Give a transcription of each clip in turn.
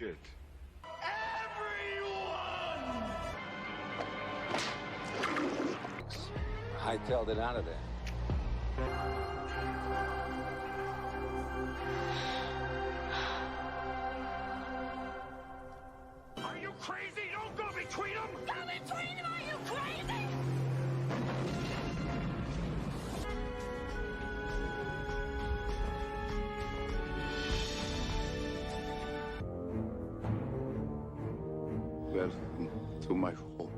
shit. I tailed it out of there. Are you crazy? Don't go between them! Go between them! Are you crazy? Welcome to my home.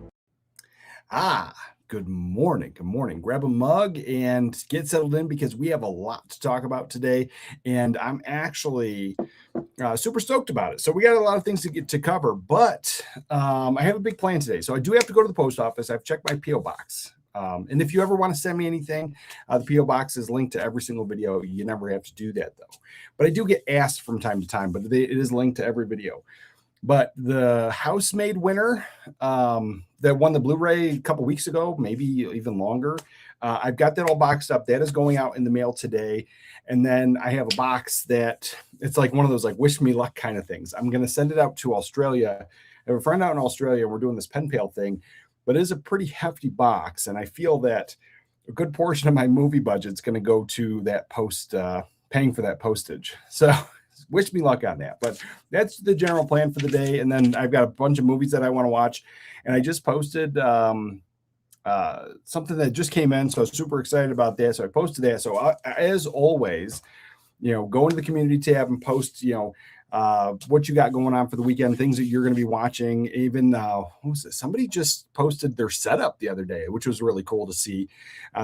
Good morning. Good morning. Grab a mug and get settled in because we have a lot to talk about today. And I'm actually super stoked about it. So we got a lot of things to get to cover, but I have a big plan today. So I do have to go to the post office. I've checked my P.O. box. And if you ever want to send me anything, the P.O. box is linked to every single video. You never have to do that though. But I do get asked from time to time, but it is linked to every video. But the Housemaid winner that won the Blu-ray a couple weeks ago, maybe even longer, I've got that all boxed up. That is going out in the mail today. And then I have a box that it's like one of those like wish me luck kind of things. I'm going to send it out to Australia. I have a friend out in Australia. We're doing this pen pal thing, but it is a pretty hefty box. And I feel that a good portion of my movie budget is going to go to that paying for that postage. So wish me luck on that, but that's the general plan for the day. And then I've got a bunch of movies that I want to watch, and I just posted something that just came in, so I was super excited about that. So I posted that. So as always, go into the community tab and post, what you got going on for the weekend, things that you're going to be watching. Even what was it? Somebody just posted their setup the other day, which was really cool to see.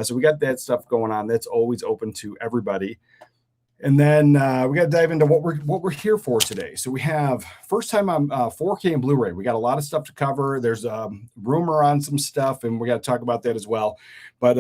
So we got that stuff going on. That's always open to everybody. And then we got to dive into what we're here for today. So we have first time on 4K and Blu-ray. We got a lot of stuff to cover. There's a rumor on some stuff, and we got to talk about that as well. But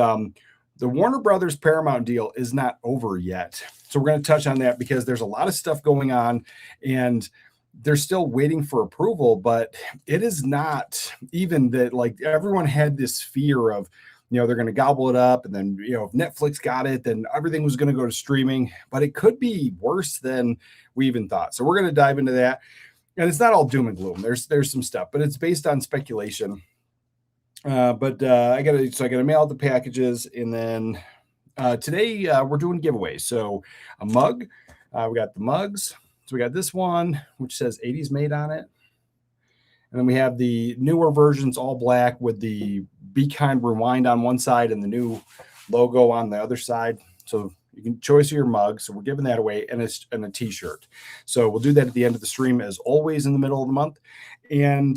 the Warner Brothers Paramount deal is not over yet. So we're going to touch on that because there's a lot of stuff going on, and they're still waiting for approval. But it is not even that, like, everyone had this fear of, they're going to gobble it up. And then, if Netflix got it, then everything was going to go to streaming. But it could be worse than we even thought. So we're going to dive into that. And it's not all doom and gloom. There's some stuff, but it's based on speculation. I got to mail out the packages. And then today we're doing giveaways. So a mug. We got the mugs. So we got this one, which says 80s made on it. And then we have the newer versions, all black with the Be Kind Rewind on one side and the new logo on the other side. So you can choose your mug. So we're giving that away, and a t-shirt. So we'll do that at the end of the stream, as always, in the middle of the month. And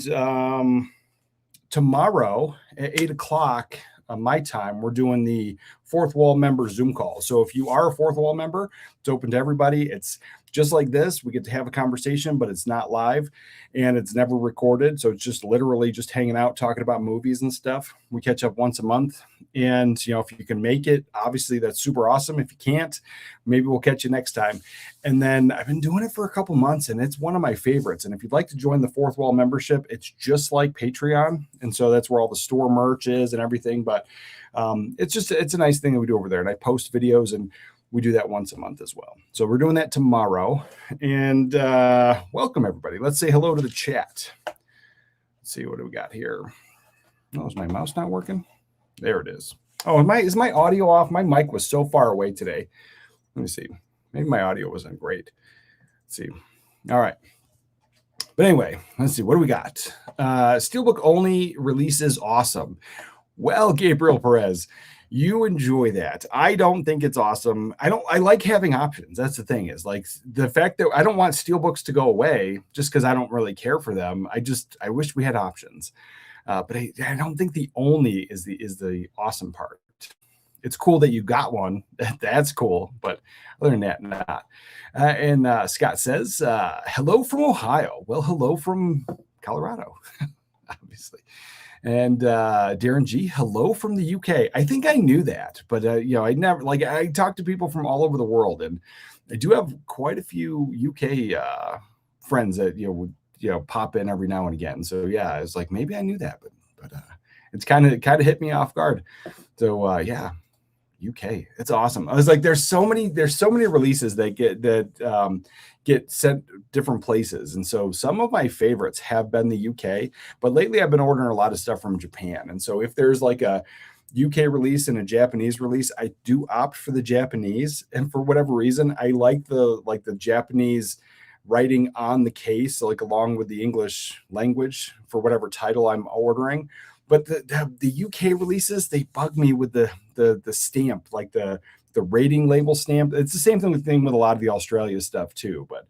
tomorrow at 8 o'clock my time, we're doing the Fourth Wall member Zoom call. So if you are a Fourth Wall member, it's open to everybody. It's just like this. We get to have a conversation, but it's not live and it's never recorded. So it's just literally just hanging out, talking about movies and stuff. We catch up once a month. And, if you can make it, obviously that's super awesome. If you can't, maybe we'll catch you next time. And then I've been doing it for a couple months, and it's one of my favorites. And if you'd like to join the Fourth Wall membership, it's just like Patreon. And so that's where all the store merch is and everything. But it's a nice thing that we do over there. And I post videos, and we do that once a month as well. So we're doing that tomorrow. And welcome, everybody. Let's say hello to the chat. Let's see, what do we got here? Oh, is my mouse not working? There it is. Oh, is my audio off? My mic was so far away today. Let me see. Maybe my audio wasn't great. Let's see. All right. But anyway, let's see. What do we got? Steelbook only releases awesome. Well, Gabriel Perez, you enjoy that. I don't think it's awesome. I like having options. That's the thing, is like the fact that I don't want steelbooks to go away just because I don't really care for them. I wish we had options. But I don't think the only is the awesome part. It's cool that you got one. That's cool. But other than that, not. And Scott says, hello from Ohio. Well, hello from Colorado, obviously. And Darren G, hello from the UK. I think I knew that, but I never, I talk to people from all over the world, and I do have quite a few UK friends that would pop in every now and again. So yeah, it's like maybe I knew that, but it's kind of hit me off guard. So yeah, UK. It's awesome. I was like, there's so many releases that get sent different places. And so some of my favorites have been the UK, but lately I've been ordering a lot of stuff from Japan. And so if there's like a UK release and a Japanese release, I do opt for the Japanese. And for whatever reason, I like the Japanese writing on the case, like along with the English language for whatever title I'm ordering. But the UK releases, they bug me with the stamp, like the rating label stamp. It's the same thing with a lot of the Australia stuff too. But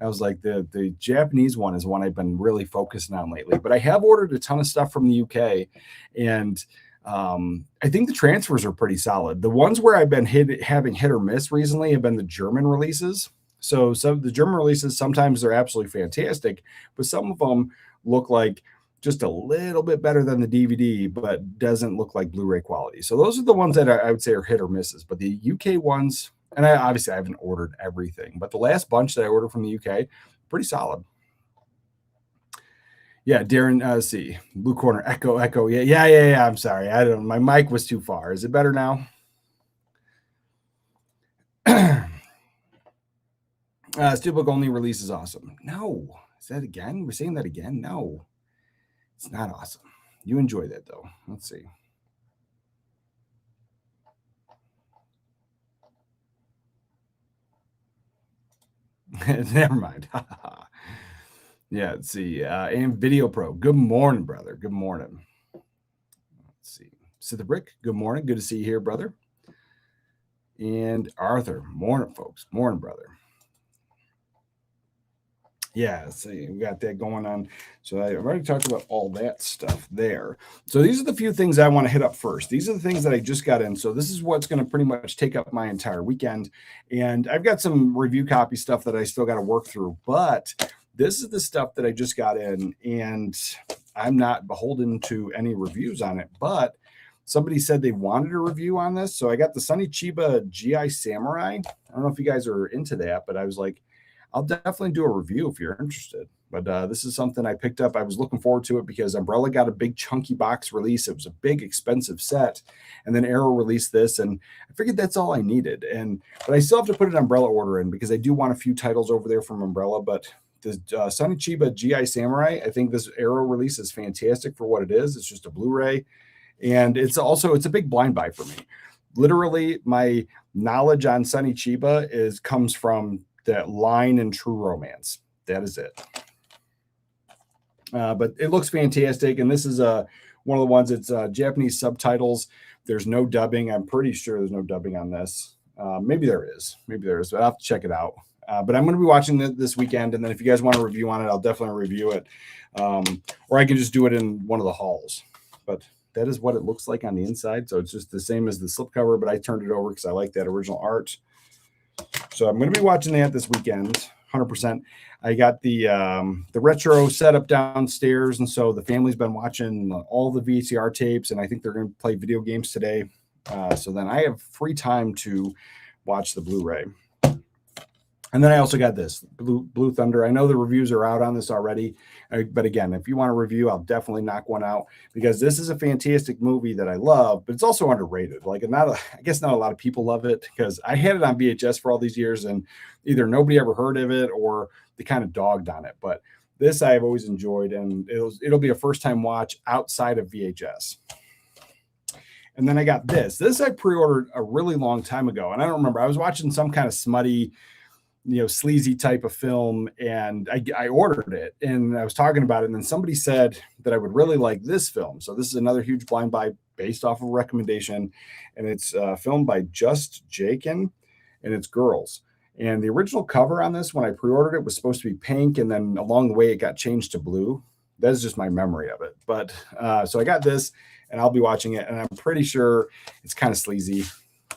I was like, the Japanese one is one I've been really focusing on lately. But I have ordered a ton of stuff from the UK, and I think the transfers are pretty solid. The ones where I've been having hit or miss recently have been the German releases. So some of the German releases, sometimes they're absolutely fantastic, but some of them look like just a little bit better than the DVD, but doesn't look like Blu-ray quality. So those are the ones that I would say are hit or misses. But the UK ones, and I haven't ordered everything, but the last bunch that I ordered from the UK, pretty solid. Yeah, Darren, see, blue corner, echo. Yeah. I'm sorry. My mic was too far. Is it better now? Steelbook only release is awesome. No, is that again? We're saying that again? No. It's not awesome. You enjoy that, though. Let's see. Never mind. Yeah, let's see. And Video Pro. Good morning, brother. Good morning. Let's see. Sid the Brick. Good morning. Good to see you here, brother. And Arthur. Morning, folks. Morning, brother. Yeah, see, we got that going on. So I've already talked about all that stuff there. So these are the few things I want to hit up first. These are the things that I just got in. So this is what's going to pretty much take up my entire weekend. And I've got some review copy stuff that I still got to work through. But this is the stuff that I just got in. And I'm not beholden to any reviews on it. But somebody said they wanted a review on this. So I got the Sonny Chiba GI Samurai. I don't know if you guys are into that, but I was like, I'll definitely do a review if you're interested. But this is something I picked up. I was looking forward to it because Umbrella got a big chunky box release. It was a big expensive set. And then Arrow released this, and I figured that's all I needed. But I still have to put an Umbrella order in because I do want a few titles over there from Umbrella. But the Sonny Chiba GI Samurai, I think this Arrow release is fantastic for what it is. It's just a Blu-ray. And it's a big blind buy for me. Literally, my knowledge on Sonny Chiba comes from that line in True Romance. That is it. But it looks fantastic. And this is one of the ones that's Japanese subtitles. There's no dubbing. I'm pretty sure there's no dubbing on this. Maybe there is. But I'll have to check it out. But I'm going to be watching it this weekend. And then if you guys want a review on it, I'll definitely review it. Or I can just do it in one of the halls. But that is what it looks like on the inside. So it's just the same as the slipcover, but I turned it over because I like that original art. So I'm going to be watching that this weekend, 100%. I got the retro setup downstairs, and so the family's been watching all the VCR tapes, and I think they're going to play video games today. So then I have free time to watch the Blu-ray. And then I also got this Blue Thunder. I know the reviews are out on this already, but again, if you want a review, I'll definitely knock one out because this is a fantastic movie that I love, but it's also underrated. I guess not a lot of people love it because I had it on VHS for all these years, and either nobody ever heard of it or they kind of dogged on it. But this I've always enjoyed, and it'll be a first-time watch outside of VHS. And then I got this. This I pre-ordered a really long time ago, and I don't remember. I was watching some kind of smutty, sleazy type of film, and I ordered it, and I was talking about it, and then somebody said that I would really like this film. So this is another huge blind buy based off of a recommendation, and it's filmed by Just Jakin, and it's Girls. And the original cover on this, when I pre-ordered it, was supposed to be pink, and then along the way it got changed to blue. That is just my memory of it. But so I got this, and I'll be watching it, and I'm pretty sure it's kind of sleazy,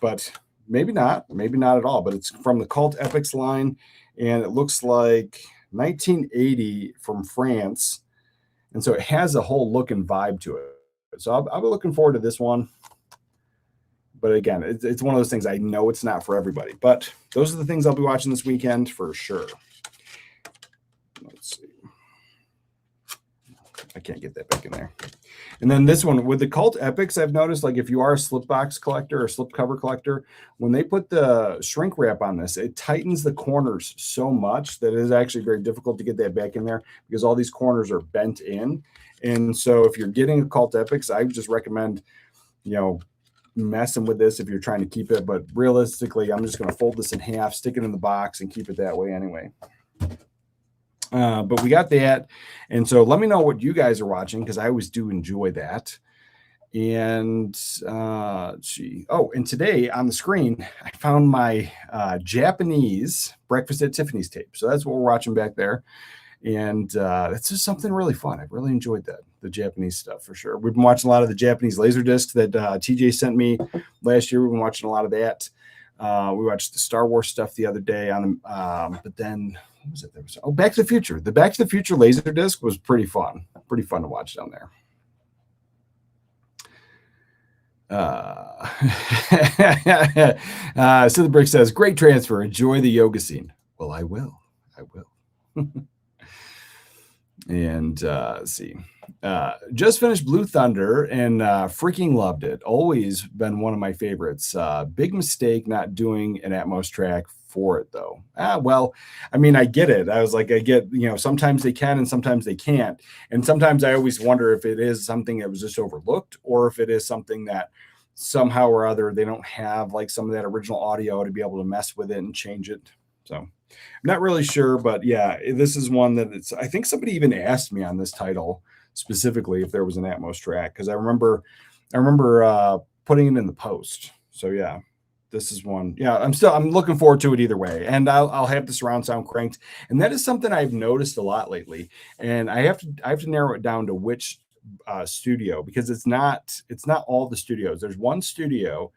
but maybe not at all, but it's from the Cult Epics line, and it looks like 1980 from France. And so it has a whole look and vibe to it. So I'll be looking forward to this one. But again, it's one of those things. I know it's not for everybody, but those are the things I'll be watching this weekend for sure. Let's see. I can't get that back in there. And then this one with the Cult Epics, I've noticed, like if you are a slip box collector or slip cover collector, when they put the shrink wrap on this, it tightens the corners so much that it is actually very difficult to get that back in there because all these corners are bent in. And so if you're getting a Cult Epics, I would just recommend, messing with this if you're trying to keep it. But realistically, I'm just going to fold this in half, stick it in the box, and keep it that way anyway. But we got that. And so let me know what you guys are watching because I always do enjoy that. And and today on the screen, I found my Japanese Breakfast at Tiffany's tape. So that's what we're watching back there. And that's just something really fun. I've really enjoyed that, the Japanese stuff for sure. We've been watching a lot of the Japanese laser discs that TJ sent me last year. We've been watching a lot of that. We watched the Star Wars stuff the other day on but then what was it? Back to the Future. The Back to the Future laser disc was pretty fun. Pretty fun to watch down there. So the Brick says, great transfer. Enjoy the yoga scene. Well, I will. And let's see. Just finished Blue Thunder and freaking loved it. Always been one of my favorites. Big mistake not doing an Atmos track for it though. Well, I mean, I get it. I was like, I get, sometimes they can and sometimes they can't. And sometimes I always wonder if it is something that was just overlooked or if it is something that somehow or other they don't have like some of that original audio to be able to mess with it and change it. So I'm not really sure, but yeah, this is one that I think somebody even asked me on this title specifically if there was an Atmos track because I remember putting it in the post. So yeah. This is one. Yeah, I'm looking forward to it either way. And I'll have the surround sound cranked. And that is something I've noticed a lot lately. And I have to narrow it down to which studio because it's not all the studios. There's one studio,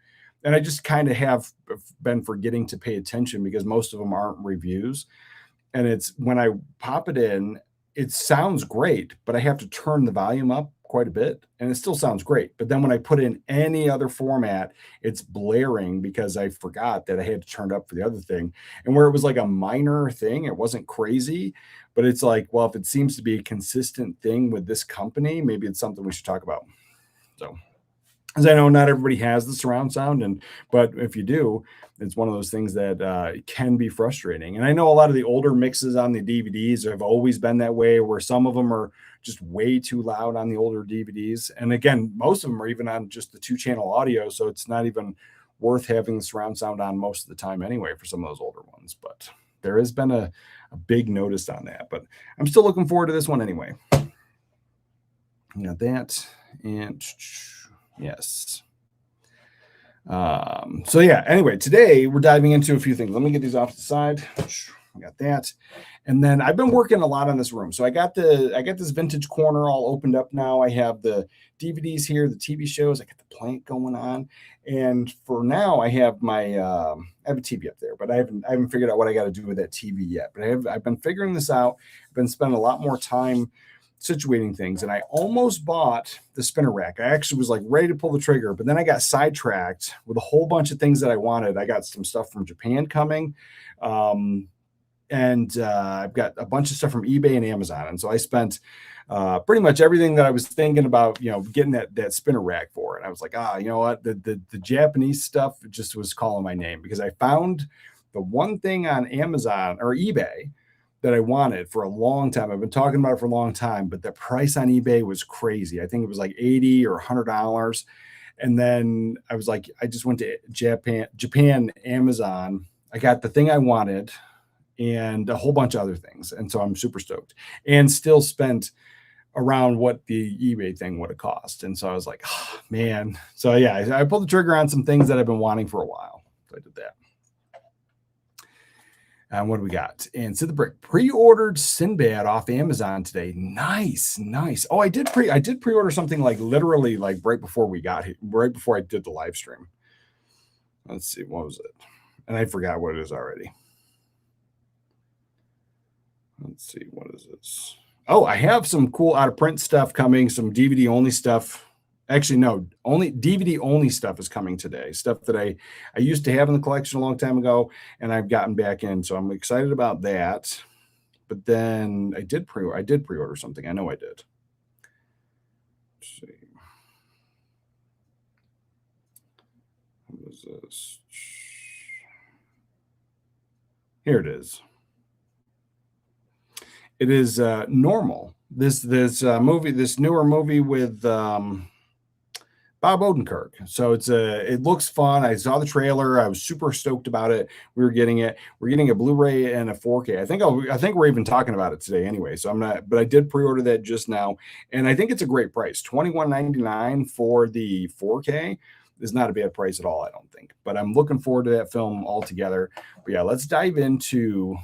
and I just kind of have been forgetting to pay attention because most of them aren't reviews. And it's when I pop it in, it sounds great, but I have to turn the volume up quite a bit and it still sounds great. But then when I put in any other format, it's blaring because I forgot that I had to turn it up for the other thing. And where it was like a minor thing, it wasn't crazy, but it's like, well, if it seems to be a consistent thing with this company, maybe it's something we should talk about. So, as I know, not everybody has the surround sound, but if you do, it's one of those things that can be frustrating. And I know a lot of the older mixes on the DVDs have always been that way, where some of them are just way too loud on the older DVDs. And again, most of them are even on just the 2-channel audio, so it's not even worth having the surround sound on most of the time anyway for some of those older ones. But there has been a big notice on that. But I'm still looking forward to this one anyway. Got that, and yes. So yeah, anyway, today we're diving into a few things. Let me get these off to the side. We got that. And then I've been working a lot on this room. So I got this vintage corner all opened up now. I have the DVDs here, the TV shows. I got the plant going on. And for now, I have I have a TV up there, but I haven't figured out what I got to do with that TV yet. But I've been figuring this out. I've been spending a lot more time situating things, and I almost bought the spinner rack. I actually was like ready to pull the trigger, but then I got sidetracked with a whole bunch of things that I wanted. I got some stuff from Japan coming, and I've got a bunch of stuff from eBay and Amazon, and so I spent pretty much everything that I was thinking about, getting that spinner rack for. And I was like, you know what, the Japanese stuff just was calling my name because I found the one thing on Amazon or eBay that I wanted for a long time. I've been talking about it for a long time, but the price on eBay was crazy. I think it was like $80 or $100. And then I was like, I just went to Japan, Amazon. I got the thing I wanted and a whole bunch of other things. And so I'm super stoked and still spent around what the eBay thing would have cost. And so I was like, oh, man. So yeah, I pulled the trigger on some things that I've been wanting for a while. So I did that. And what do we got? And so the Brick pre-ordered Sinbad off Amazon today. Nice. Oh, I did pre-order something like literally like right before we got here, right before I did the live stream. Let's see, what was it? And I forgot what it is already. Let's see, what is this? Oh, I have some cool out of print stuff coming, some DVD only stuff. Actually, no, only DVD only stuff is coming today. Stuff that I used to have in the collection a long time ago, and I've gotten back in. So I'm excited about that. But then I did pre-order something. I know I did. see. What is this? Here it is. It is Normal. This movie, this newer movie with Bob Odenkirk. So it looks fun. I saw the trailer. I was super stoked about it. We were getting it. We're getting a Blu-ray and a 4K. I think we're even talking about it today anyway. So I'm not, but I did pre-order that just now, and I think it's a great price. $21.99 for the 4K is not a bad price at all, I don't think. But I'm looking forward to that film altogether. But yeah, let's dive into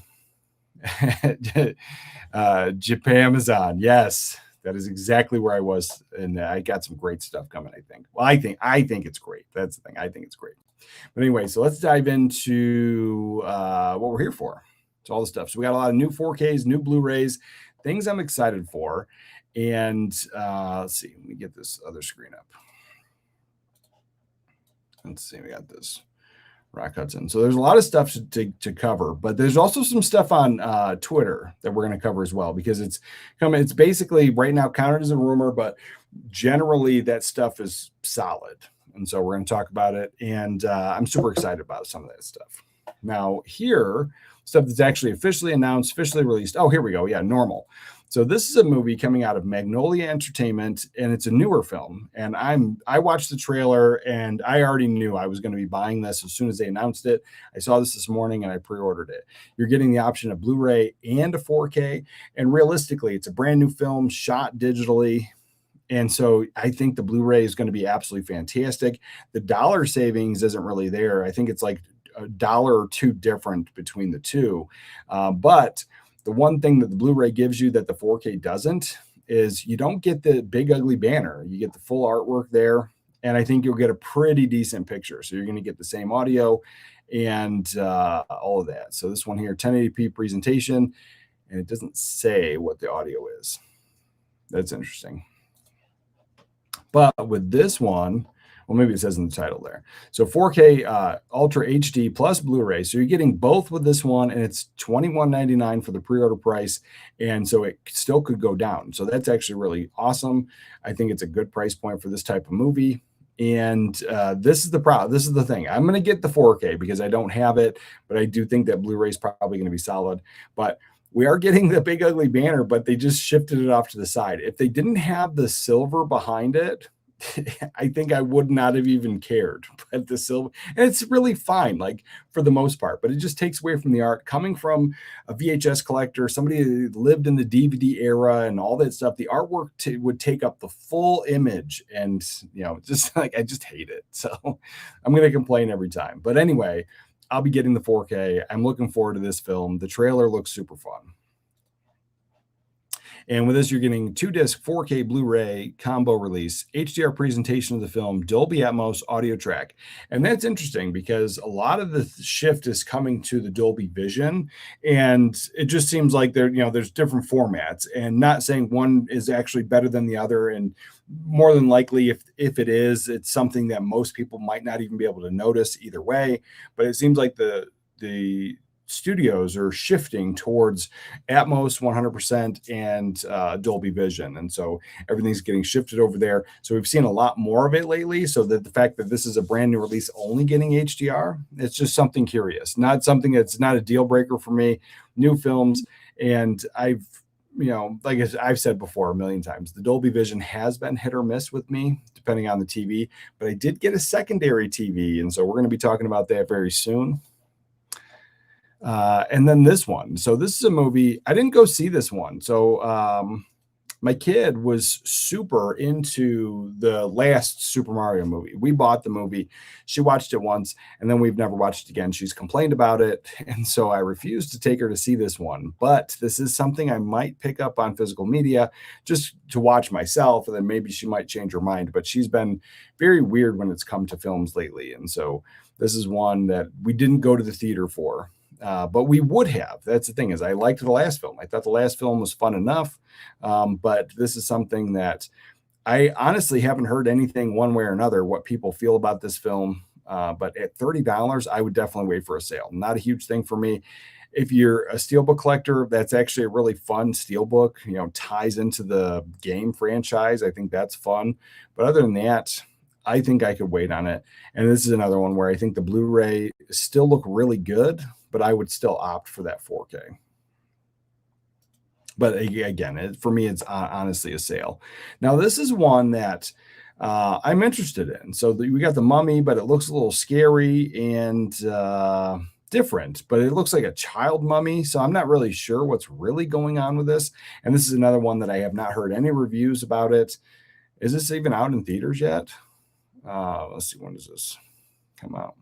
Japan. Yes, that is exactly where I was, and I got some great stuff coming. I think. Well, I think it's great. That's the thing. I think it's great. But anyway, so let's dive into what we're here for. It's all the stuff. So we got a lot of new 4Ks, new Blu-rays, things I'm excited for. And let's see. Let me get this other screen up. Let's see. We got this. Rock Hudson. So there's a lot of stuff to cover, but there's also some stuff on Twitter that we're going to cover as well, because it's coming. It's basically right now counted as a rumor, but generally that stuff is solid. And so we're going to talk about it. And I'm super excited about some of that stuff. Now here, stuff that's actually officially announced, officially released. Oh, here we go. Yeah, Normal. So this is a movie coming out of Magnolia Entertainment, and it's a newer film. And I watched the trailer, and I already knew I was going to be buying this as soon as they announced it. I saw this morning, and I pre-ordered it. You're getting the option of Blu-ray and a 4K. And realistically, it's a brand new film shot digitally. And so I think the Blu-ray is going to be absolutely fantastic. The dollar savings isn't really there. I think it's like $1 or $2 different between the two. But the one thing that the Blu-ray gives you that the 4K doesn't is you don't get the big ugly banner. You get the full artwork there, and I think you'll get a pretty decent picture. So you're going to get the same audio and all of that. So this one here, 1080p presentation, and it doesn't say what the audio is. That's interesting. But with this one, well, maybe it says in the title there. So 4K Ultra HD plus Blu-ray. So you're getting both with this one, and it's $21.99 for the pre-order price. And so it still could go down. So that's actually really awesome. I think it's a good price point for this type of movie. And this is the thing. I'm going to get the 4K because I don't have it, but I do think that Blu-ray is probably going to be solid. But we are getting the big ugly banner, but they just shifted it off to the side. If they didn't have the silver behind it, I think I would not have even cared. But the silver, and it's really fine, like for the most part, but it just takes away from the art. Coming from a VHS collector, somebody who lived in the DVD era and all that stuff, the artwork would take up the full image, and just like I just hate it. So I'm going to complain every time. But anyway, I'll be getting the 4K. I'm looking forward to this film. The trailer looks super fun. And with this, you're getting 2-disc 4K Blu-ray combo release, HDR presentation of the film, Dolby Atmos audio track. And that's interesting because a lot of the shift is coming to the Dolby Vision, and it just seems like there's different formats, and not saying one is actually better than the other. And more than likely, if it is, it's something that most people might not even be able to notice either way. But it seems like the studios are shifting towards Atmos 100% and Dolby Vision. And so everything's getting shifted over there. So we've seen a lot more of it lately. So that the fact that this is a brand new release only getting HDR, it's just something curious, not something that's not a deal breaker for me. New films. And I've like I've said before a million times, the Dolby Vision has been hit or miss with me, depending on the TV, but I did get a secondary TV. And so we're going to be talking about that very soon. And then this one. So this is a movie. I didn't go see this one. So my kid was super into the last Super Mario movie. We bought the movie. She watched it once, and then we've never watched it again. She's complained about it. And so I refused to take her to see this one. But this is something I might pick up on physical media just to watch myself, and then maybe she might change her mind. But she's been very weird when it's come to films lately. And so this is one that we didn't go to the theater for. But we would have. That's the thing, is I liked the last film. I thought the last film was fun enough. But this is something that I honestly haven't heard anything one way or another, what people feel about this film. But at $30, I would definitely wait for a sale. Not a huge thing for me. if you're a steelbook collector, that's actually a really fun steelbook, you know, ties into the game franchise. I think that's fun. But other than that, I think I could wait on it. And this is another one where I think the Blu-ray still look really good, but I would still opt for that 4K. But again, for me, it's honestly a sale. Now, this is one that I'm interested in. So we got the Mummy, but it looks a little scary and different, but it looks like a child mummy. So I'm not really sure what's really going on with this. And this is another one that I have not heard any reviews about it. Is this even out in theaters yet? Let's see, when does this come out?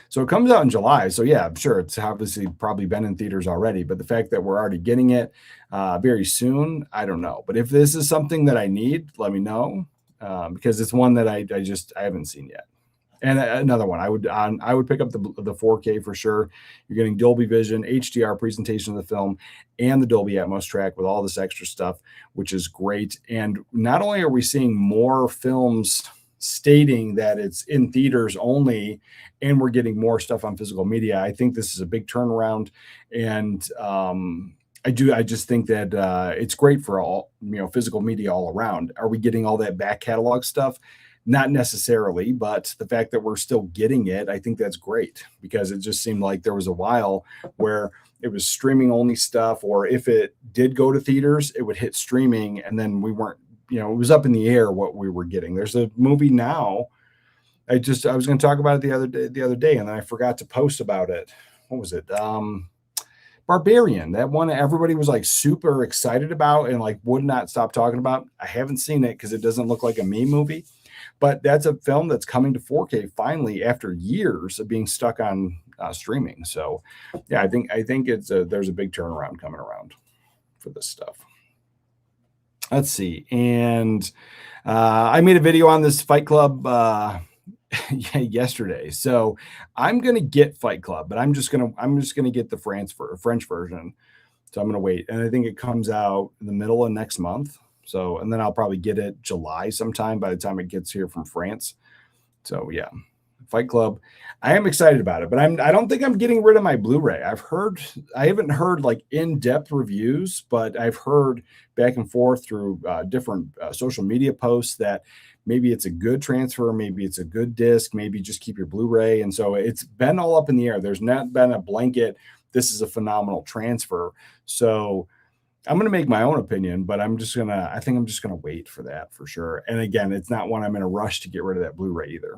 So it comes out in July. So yeah, I'm sure it's obviously probably been in theaters already, but the fact that we're already getting it very soon, I don't know. But if this is something that I need, let me know, because it's one that I haven't seen yet. And another one, I would pick up the 4K for sure. You're getting Dolby Vision, HDR presentation of the film, and the Dolby Atmos track with all this extra stuff, which is great. And not only are we seeing more films stating that it's in theaters only, and we're getting more stuff on physical media, I think this is a big turnaround. And I just think that it's great for all, you know, physical media all around. Are we getting all that back catalog stuff? Not necessarily, but the fact that we're still getting it, I think that's great, because it just seemed like there was a while where it was streaming only stuff, or if it did go to theaters, it would hit streaming, and then we weren't, you know, it was up in the air what we were getting. There's a movie now. I was going to talk about it the other day, and then I forgot to post about it. What was it? Barbarian, that one everybody was like super excited about and like would not stop talking about. I haven't seen it because it doesn't look like a me movie, but that's a film that's coming to 4K finally after years of being stuck on streaming. So yeah, I think there's a big turnaround coming around for this stuff. Let's see. And I made a video on this Fight Club yesterday. So I'm going to get Fight Club, but I'm just going to get the French version. So I'm going to wait. And I think it comes out in the middle of next month. So, and then I'll probably get it July sometime by the time it gets here from France. So yeah, Fight Club. I am excited about it, but I don't think I'm getting rid of my Blu-ray. I haven't heard like in-depth reviews, but I've heard back and forth through different social media posts that maybe it's a good transfer, maybe it's a good disc, maybe just keep your Blu-ray. And so it's been all up in the air. There's not been a blanket, this is a phenomenal transfer. So I'm going to make my own opinion, but I think I'm just going to wait for that for sure. And again, it's not one I'm in a rush to get rid of that Blu-ray either.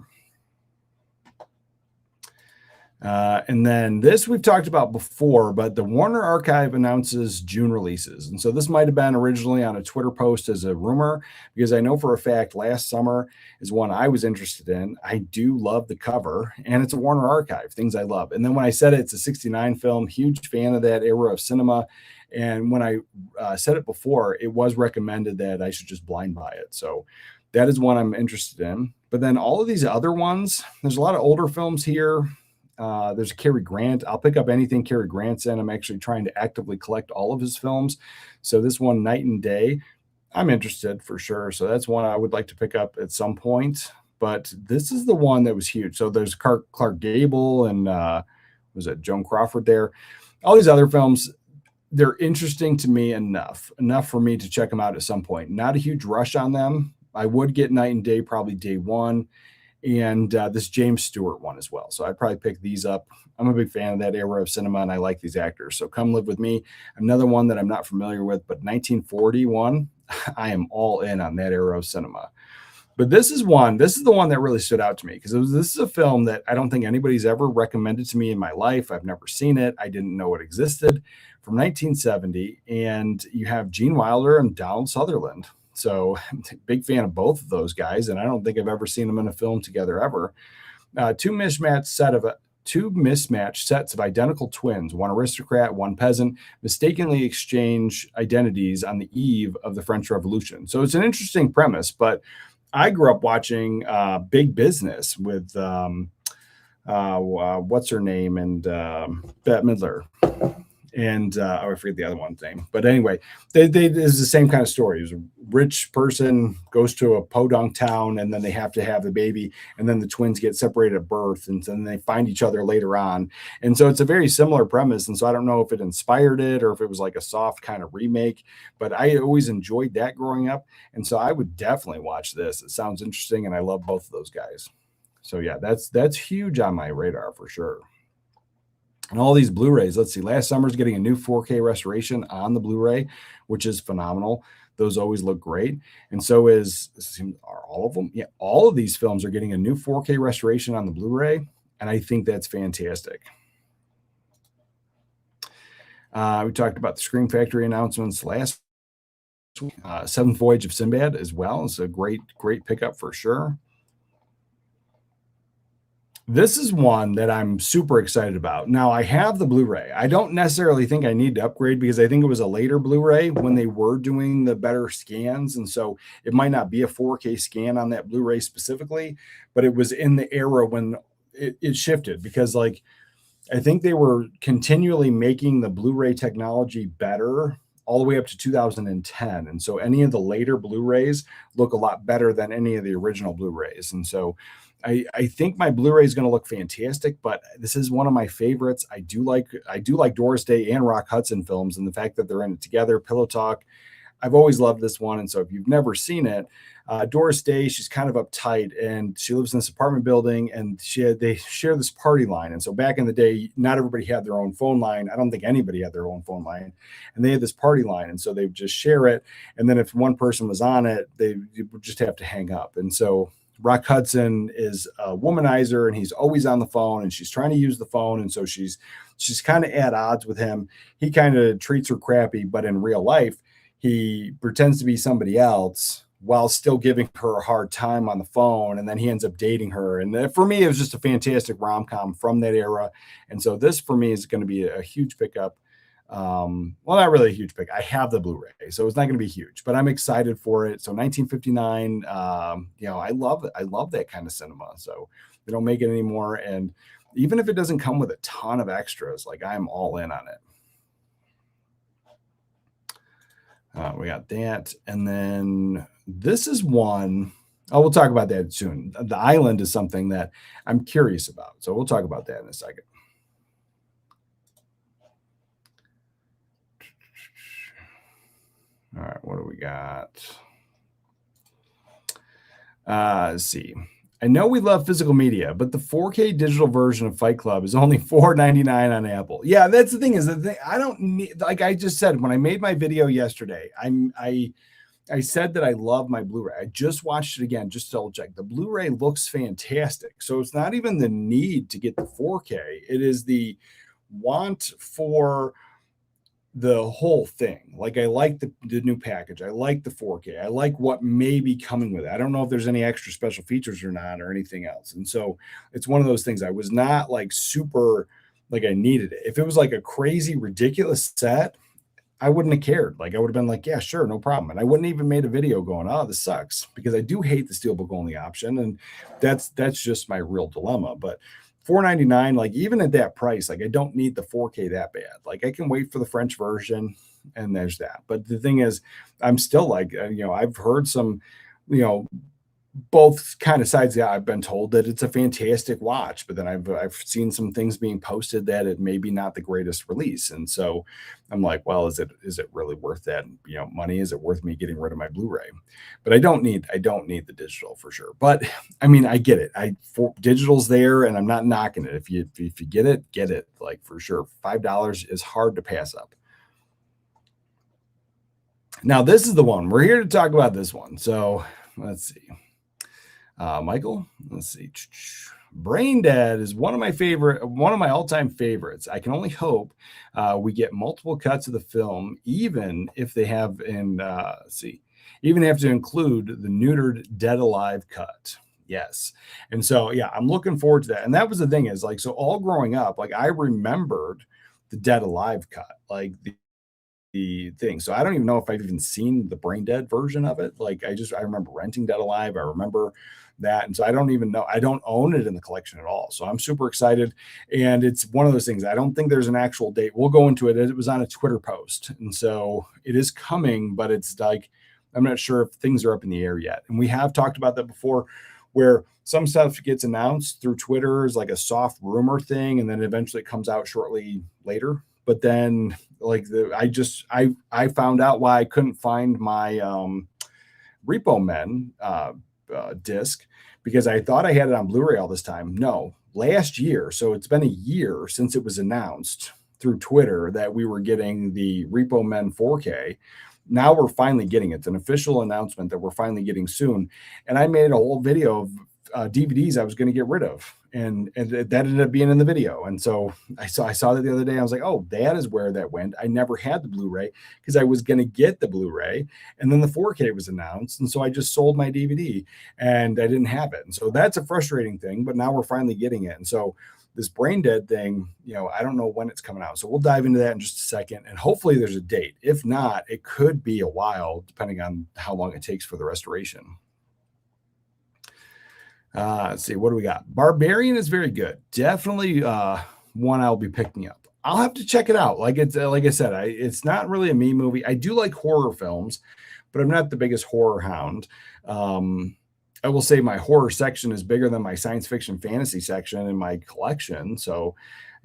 And then this we've talked about before, but the Warner Archive announces June releases. And so this might have been originally on a Twitter post as a rumor, because I know for a fact last summer is one I was interested in. I do love the cover, and it's a Warner Archive, things I love. And then when I said it's a 69 film, huge fan of that era of cinema. And when I said it before, it was recommended that I should just blind buy it. So that is one I'm interested in. But then all of these other ones, there's a lot of older films here. There's a Cary Grant. I'll pick up anything Cary Grant's in. I'm actually trying to actively collect all of his films. So this one, Night and Day, I'm interested for sure. So that's one I would like to pick up at some point. But this is the one that was huge. So there's Clark Gable and was it Joan Crawford there? All these other films, they're interesting to me enough for me to check them out at some point. Not a huge rush on them. I would get Night and Day probably day one. And this James Stewart one as well. So I'd probably pick these up. I'm a big fan of that era of cinema, and I like these actors. So Come Live With Me. Another one that I'm not familiar with, but 1941, I am all in on that era of cinema. But this is the one that really stood out to me, because this is a film that I don't think anybody's ever recommended to me in my life. I've never seen it. I didn't know it existed, from 1970. And you have Gene Wilder and Donald Sutherland. So big fan of both of those guys, and I don't think I've ever seen them in a film together ever. Two mismatched sets of identical twins, one aristocrat, one peasant, mistakenly exchange identities on the eve of the French Revolution. So it's an interesting premise, but I grew up watching Big Business with what's her name, and Bette Midler. And I forget the other one's name, but anyway, it's the same kind of story. It was a rich person goes to a podunk town, and then they have to have the baby, and then the twins get separated at birth, and then they find each other later on. And so it's a very similar premise. And so I don't know if it inspired it or if it was like a soft kind of remake, but I always enjoyed that growing up. And so I would definitely watch this. It sounds interesting, and I love both of those guys. So yeah, that's huge on my radar for sure. And all these Blu-rays, let's see, last summer's getting a new 4K restoration on the Blu-ray, which is phenomenal. Those always look great. And so are all of them. Yeah, all of these films are getting a new 4K restoration on the Blu-ray, and I think that's fantastic. We talked about the Scream Factory announcements last week. Seventh Voyage of Sinbad as well. It's a great pickup for sure. This is one that I'm super excited about. Now, I have the Blu-ray. I don't necessarily think I need to upgrade because I think it was a later Blu-ray when they were doing the better scans. And so it might not be a 4K scan on that Blu-ray specifically, but it was in the era when it shifted because, like, I think they were continually making the Blu-ray technology better all the way up to 2010. And so any of the later Blu-rays look a lot better than any of the original Blu-rays. And so I think my Blu-ray is going to look fantastic, but this is one of my favorites. I do like Doris Day and Rock Hudson films, and the fact that they're in it together. Pillow Talk, I've always loved this one. And so if you've never seen it, Doris Day, she's kind of uptight, and she lives in this apartment building, and they share this party line. And so back in the day, not everybody had their own phone line. I don't think anybody had their own phone line, and they had this party line. And so they would just share it. And then if one person was on it, they would just have to hang up. And so Rock Hudson is a womanizer, and he's always on the phone, and she's trying to use the phone. And so she's kind of at odds with him. He kind of treats her crappy, but in real life, he pretends to be somebody else while still giving her a hard time on the phone. And then he ends up dating her. And for me, it was just a fantastic rom-com from that era. And so this for me is going to be a huge pickup. Well, not really a huge pick. I have the Blu-ray, so it's not going to be huge, but I'm excited for it. So 1959, I love that kind of cinema. So they don't make it anymore. And even if it doesn't come with a ton of extras, like, I'm all in on it. We got that. And then this is one. Oh, we'll talk about that soon. The Island is something that I'm curious about. So we'll talk about that in a second. All right, what do we got? Let's see. I know we love physical media, but the 4K digital version of Fight Club is only $4.99 on Apple. Yeah, that's the thing. I don't need, like I just said, when I made my video yesterday, I said that I love my Blu-ray. I just watched it again, just to double check. The Blu-ray looks fantastic. So it's not even the need to get the 4K. It is the want for the whole thing. Like, I like the new package. I like the 4K. I like what may be coming with it. I don't know if there's any extra special features or not, or anything else. And so it's one of those things. I was not like super, like, I needed it. If it was like a crazy, ridiculous set, I wouldn't have cared. Like, I would have been like, yeah, sure, no problem. And I wouldn't even made a video going, oh, this sucks, because I do hate the steelbook only option. And that's just my real dilemma. But $4.99, like, even at that price, like, I don't need the 4K that bad. Like, I can wait for the French version, and there's that. But the thing is, I'm still like, I've heard some, both kind of sides. Yeah, I've been told that it's a fantastic watch, but then I've seen some things being posted that it may be not the greatest release. And so I'm like, well, is it really worth that money? Is it worth me getting rid of my Blu-ray? But I don't need the digital for sure. But I mean, I get it. Digital's there, and I'm not knocking it. If you get it, like, for sure. $5 is hard to pass up. Now, this is the one. We're here to talk about this one. So let's see. Michael, let's see. Brain Dead is one of my all-time favorites. I can only hope we get multiple cuts of the film, even if they have even have to include the neutered Dead Alive cut. Yes. And so, yeah, I'm looking forward to that. And that was the thing, is like, so all growing up, like, I remembered the Dead Alive cut, like the thing. So I don't even know if I've even seen the Brain Dead version of it. Like, I remember renting Dead Alive. I remember that. And so I don't even know, I don't own it in the collection at all. So I'm super excited. And it's one of those things. I don't think there's an actual date. We'll go into it. It was on a Twitter post. And so it is coming, but it's like, I'm not sure if things are up in the air yet. And we have talked about that before, where some stuff gets announced through Twitter as like a soft rumor thing, and then eventually it comes out shortly later. But then like I found out why I couldn't find my Repo Men disc, because I thought I had it on Blu-ray all this time. No, last year. So it's been a year since it was announced through Twitter that we were getting the Repo Men 4K. Now we're finally getting it. It's an official announcement that we're finally getting soon. And I made a whole video of DVDs I was going to get rid of. And that ended up being in the video. And so I saw that the other day. I was like, oh, that is where that went. I never had the Blu-ray because I was going to get the Blu-ray. And then the 4K was announced. And so I just sold my DVD and I didn't have it. And so that's a frustrating thing. But now we're finally getting it. And so this Brain Dead thing, I don't know when it's coming out. So we'll dive into that in just a second. And hopefully there's a date. If not, it could be a while, depending on how long it takes for the restoration. Let's see, what do we got? Barbarian is very good. Definitely one I'll be picking up. I'll have to check it out. Like I said, it's not really a me movie. I do like horror films, but I'm not the biggest horror hound. I will say my horror section is bigger than my science fiction fantasy section in my collection. So,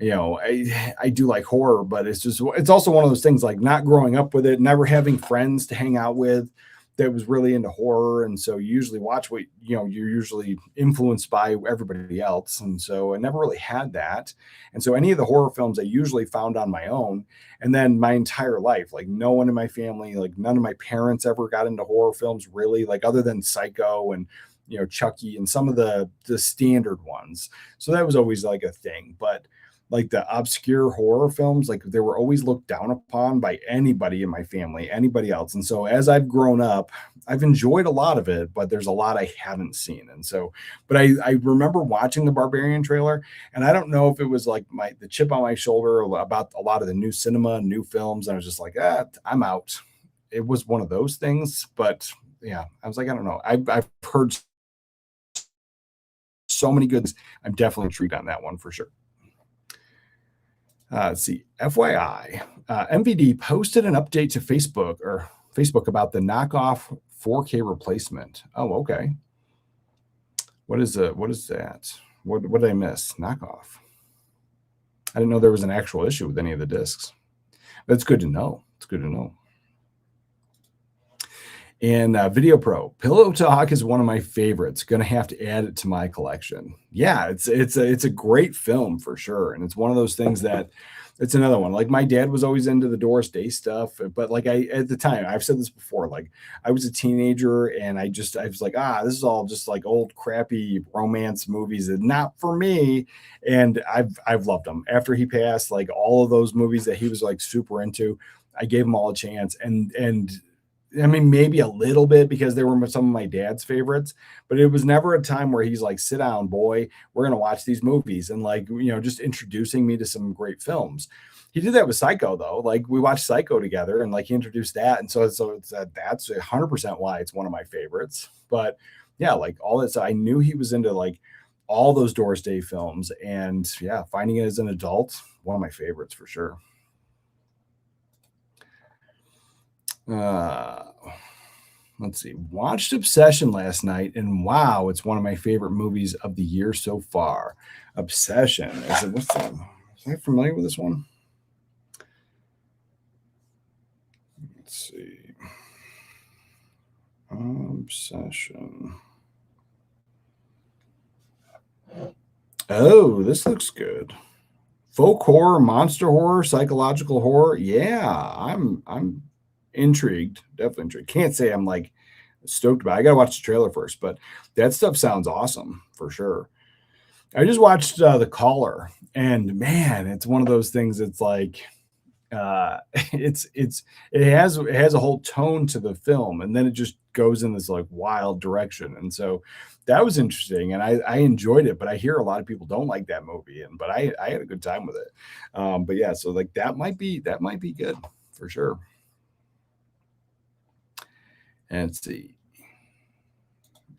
I do like horror, but it's also one of those things, like not growing up with it, never having friends to hang out with that was really into horror. And so you usually watch what, you're usually influenced by everybody else. And so I never really had that. And so any of the horror films I usually found on my own. And then my entire life, like no one in my family, like none of my parents ever got into horror films really, like other than Psycho and, Chucky and some of the standard ones. So that was always like a thing. But like the obscure horror films, like they were always looked down upon by anybody in my family, anybody else. And so as I've grown up, I've enjoyed a lot of it, but there's a lot I haven't seen. And so, but I remember watching the Barbarian trailer, and I don't know if it was like the chip on my shoulder about a lot of the new cinema, new films. And I was just like, I'm out. It was one of those things, but yeah, I was like, I don't know. I've heard so many goods. I'm definitely intrigued on that one for sure. Let's see. FYI, MVD posted an update to Facebook about the knockoff 4K replacement. Oh, okay. What is that? What did I miss? Knockoff. I didn't know there was an actual issue with any of the discs. That's good to know. It's good to know. And Video Pro, Pillow Talk is one of my favorites. Going to have to add it to my collection. Yeah, it's a great film for sure, and it's one of those things that it's another one. Like my dad was always into the Doris Day stuff, but like at the time, I've said this before. Like I was a teenager, and I was like, this is all just like old crappy romance movies, and not for me. And I've loved them. After he passed, like all of those movies that he was like super into, I gave them all a chance, and I mean, maybe a little bit because they were some of my dad's favorites, but it was never a time where he's like, sit down, boy, we're going to watch these movies. And like, just introducing me to some great films. He did that with Psycho though. Like we watched Psycho together and like he introduced that. And so that's 100% why it's one of my favorites. But yeah, like all that. So I knew he was into like all those Doris Day films, and yeah, finding it as an adult, one of my favorites for sure. Let's see. Watched Obsession last night, and wow, it's one of my favorite movies of the year so far. Obsession. Is I familiar with this one? Let's see. Obsession. Oh, this looks good. Folk horror, monster horror, psychological horror. Yeah, I'm intrigued. Definitely intrigued. Can't say I'm like stoked about it. I gotta watch the trailer first, but that stuff sounds awesome for sure. I just watched The Caller, and man, it's one of those things. It's like it has a whole tone to the film, and then it just goes in this like wild direction. And so that was interesting, and I enjoyed it. But I hear a lot of people don't like that movie, but I had a good time with it. But yeah, so like that might be good for sure. And let's see.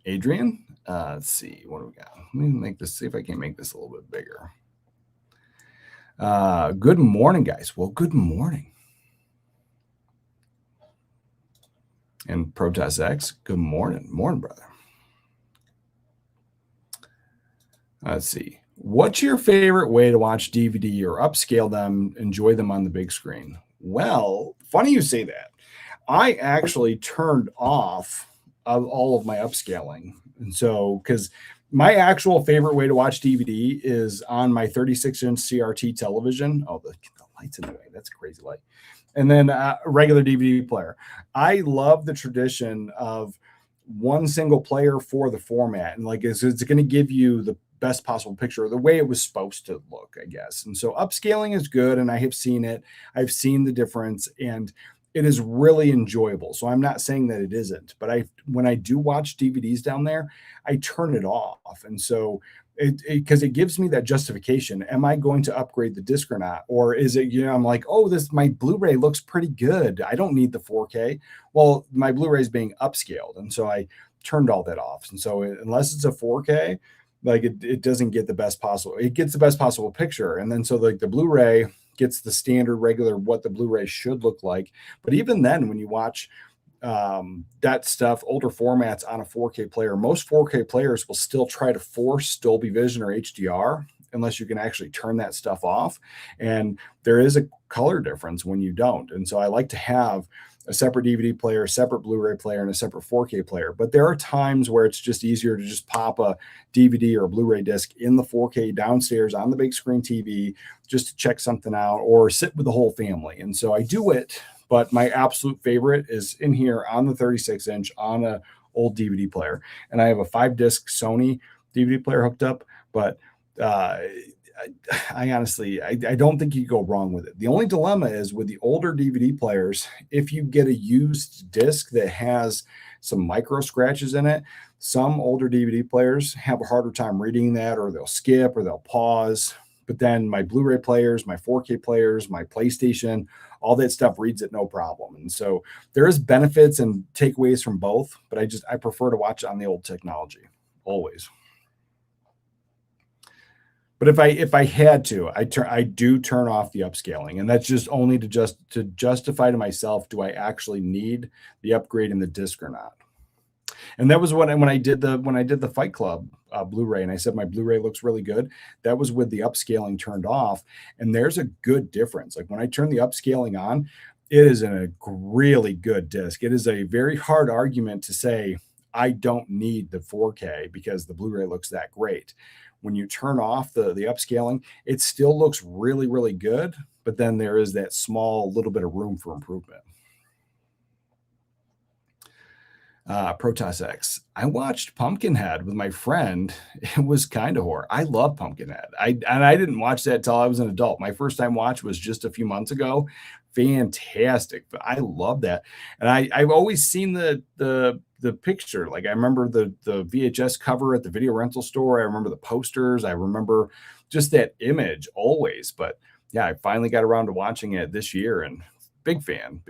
Adrian, Let's see, what do we got? Let me make this, see if I can make this a little bit bigger. Good morning, guys. Well, good morning. And Protest X, good morning. Morning, brother. Let's see. What's your favorite way to watch DVD or upscale them, enjoy them on the big screen? Well, funny you say that. I actually turned off all of my upscaling. And so, because my actual favorite way to watch DVD is on my 36-inch CRT television. Oh, the light's in the way. That's a crazy light. And then a regular DVD player. I love the tradition of one single player for the format. And like, it's going to give you the best possible picture, the way it was supposed to look, I guess. And so upscaling is good. And I have seen it. I've seen the difference. And it is really enjoyable. So I'm not saying that it isn't, but when I do watch DVDs down there, I turn it off. And so because it gives me that justification. Am I going to upgrade the disc or not? Or is it, I'm like, oh, my Blu-ray looks pretty good. I don't need the 4K. Well, my Blu-ray is being upscaled. And so I turned all that off. And so unless it's a 4K, like it doesn't get the best possible, it gets the best possible picture. And then so like the Blu-ray gets the standard regular what the Blu-ray should look like. But even then, when you watch that stuff, older formats on a 4K player, most 4K players will still try to force Dolby Vision or HDR unless you can actually turn that stuff off. And there is a color difference when you don't. And so I like to have a separate DVD player, a separate Blu-ray player, and a separate 4K player. But there are times where it's just easier to just pop a DVD or a Blu-ray disc in the 4K downstairs on the big screen TV just to check something out or sit with the whole family. And so I do it, but my absolute favorite is in here on the 36-inch on a old DVD player. And I have a 5-disc Sony DVD player hooked up, but I honestly, I don't think you go wrong with it. The only dilemma is with the older DVD players, if you get a used disc that has some micro scratches in it, some older DVD players have a harder time reading that, or they'll skip or they'll pause. But then my Blu-ray players, my 4K players, my PlayStation, all that stuff reads it no problem. And so there is benefits and takeaways from both, but I prefer to watch it on the old technology always. But if I had to, I do turn off the upscaling, and that's just only to justify to myself, do I actually need the upgrade in the disc or not? And that was when I did the Fight Club Blu-ray, and I said my Blu-ray looks really good. That was with the upscaling turned off, and there's a good difference. Like when I turn the upscaling on, it is a really good disc. It is a very hard argument to say I don't need the 4K because the Blu-ray looks that great. When you turn off the upscaling, it still looks really, really good, but then there is that small little bit of room for improvement. Protoss X. I watched Pumpkinhead with my friend. It was kind of horror. I love Pumpkinhead. I didn't watch that till I was an adult. My first time watch was just a few months ago. Fantastic. But I love that. And I've always seen the picture. Like I remember the VHS cover at the video rental store. I remember the posters. I remember just that image always. But yeah, I finally got around to watching it this year, and big fan.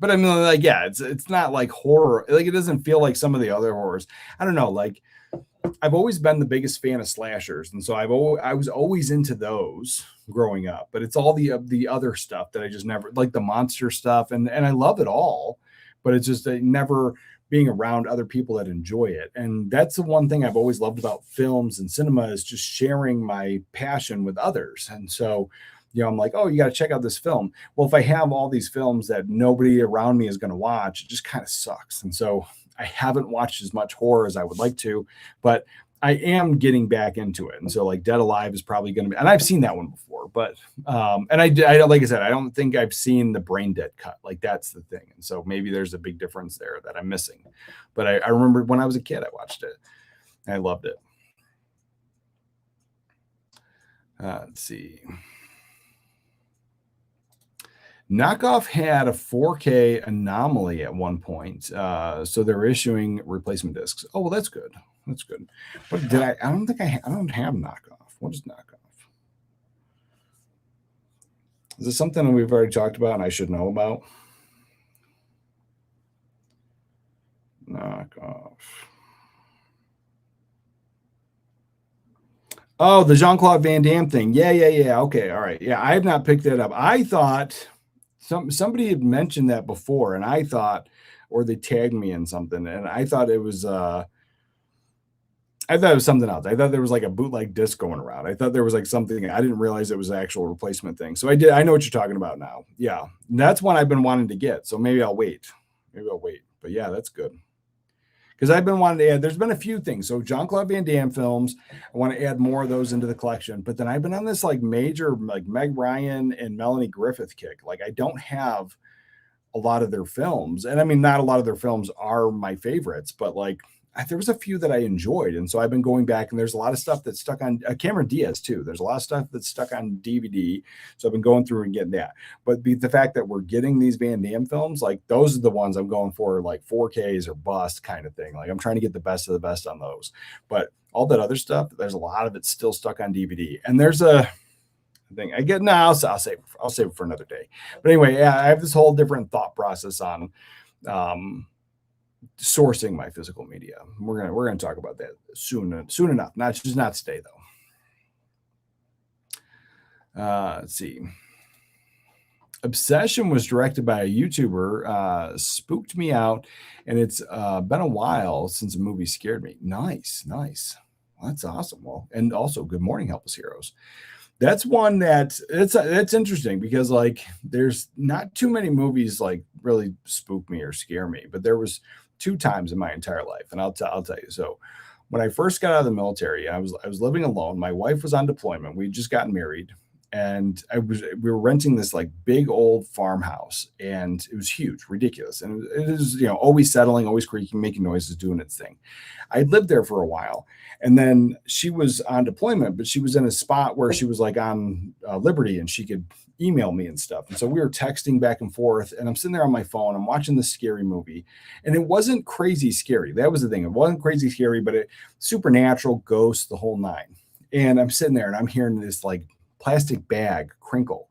But I mean, like, yeah, it's not like horror. Like, it doesn't feel like some of the other horrors. I don't know. Like, I've always been the biggest fan of slashers, and so I was always into those growing up. But it's all the other stuff that I just never like, the monster stuff, and I love it all. But it's just never being around other people that enjoy it. And that's the one thing I've always loved about films and cinema, is just sharing my passion with others. And so, I'm like, oh, you got to check out this film. Well, if I have all these films that nobody around me is going to watch, it just kind of sucks. And so I haven't watched as much horror as I would like to, but I am getting back into it. And so like Dead Alive is probably going to be, and I've seen that one before, but, and I like I said, I don't think I've seen the Brain Dead cut. Like that's the thing. And so maybe there's a big difference there that I'm missing, but I remember when I was a kid, I watched it and I loved it. Let's see. Knockoff had a 4K anomaly at one point, so they're issuing replacement discs. Oh, well, that's good. That's good. But I don't have Knockoff. What is Knockoff? Is this something that we've already talked about and I should know about? Knockoff. Oh, the Jean-Claude Van Damme thing. Yeah. Okay, all right. Yeah, I have not picked that up. I thought somebody had mentioned that before, and I thought, or they tagged me in something, and I thought it was I thought it was something else. I thought there was like a bootleg disc going around. I thought there was like something. I didn't realize it was an actual replacement thing. So I did. I know what you're talking about now. Yeah, that's one I've been wanting to get. So maybe I'll wait. Maybe I'll wait. But yeah, that's good. Because I've been wanting to add. There's been a few things. So Jean-Claude Van Damme films. I want to add more of those into the collection. But then I've been on this like major like Meg Ryan and Melanie Griffith kick. Like I don't have a lot of their films. And I mean, not a lot of their films are my favorites, but like there was a few that I enjoyed. And so I've been going back, and there's a lot of stuff that's stuck on Cameron Diaz too. There's a lot of stuff that's stuck on DVD. So I've been going through and getting that. But the fact that we're getting these Van Damme films, like those are the ones I'm going for, like 4Ks or bust kind of thing. Like I'm trying to get the best of the best on those. But all that other stuff, there's a lot of it still stuck on DVD. And there's a thing I get now. I'll save it for another day. But anyway, yeah, I have this whole different thought process on sourcing my physical media. We're gonna talk about that soon enough. Not today though. Let's see. Obsession was directed by a YouTuber. Spooked me out, and it's been a while since a movie scared me. Nice. Well, that's awesome. Well, and also, good morning, Helpless Heroes. That's one that's interesting because like there's not too many movies like really spook me or scare me, but there was 2 times in my entire life, and I'll tell you. So when I first got out of the military, I was living alone. My wife was on deployment. We'd just gotten married, and we were renting this like big old farmhouse, and it was huge, ridiculous, and it was always settling, always creaking, making noises, doing its thing. I'd lived there for a while, and then she was on deployment, but she was in a spot where she was like on Liberty, and she could email me and stuff. And so we were texting back and forth, and I'm sitting there on my phone. I'm watching this scary movie, and it wasn't crazy scary. That was the thing. It wasn't crazy scary, but it supernatural, ghosts, the whole nine. And I'm sitting there, and I'm hearing this like plastic bag crinkle.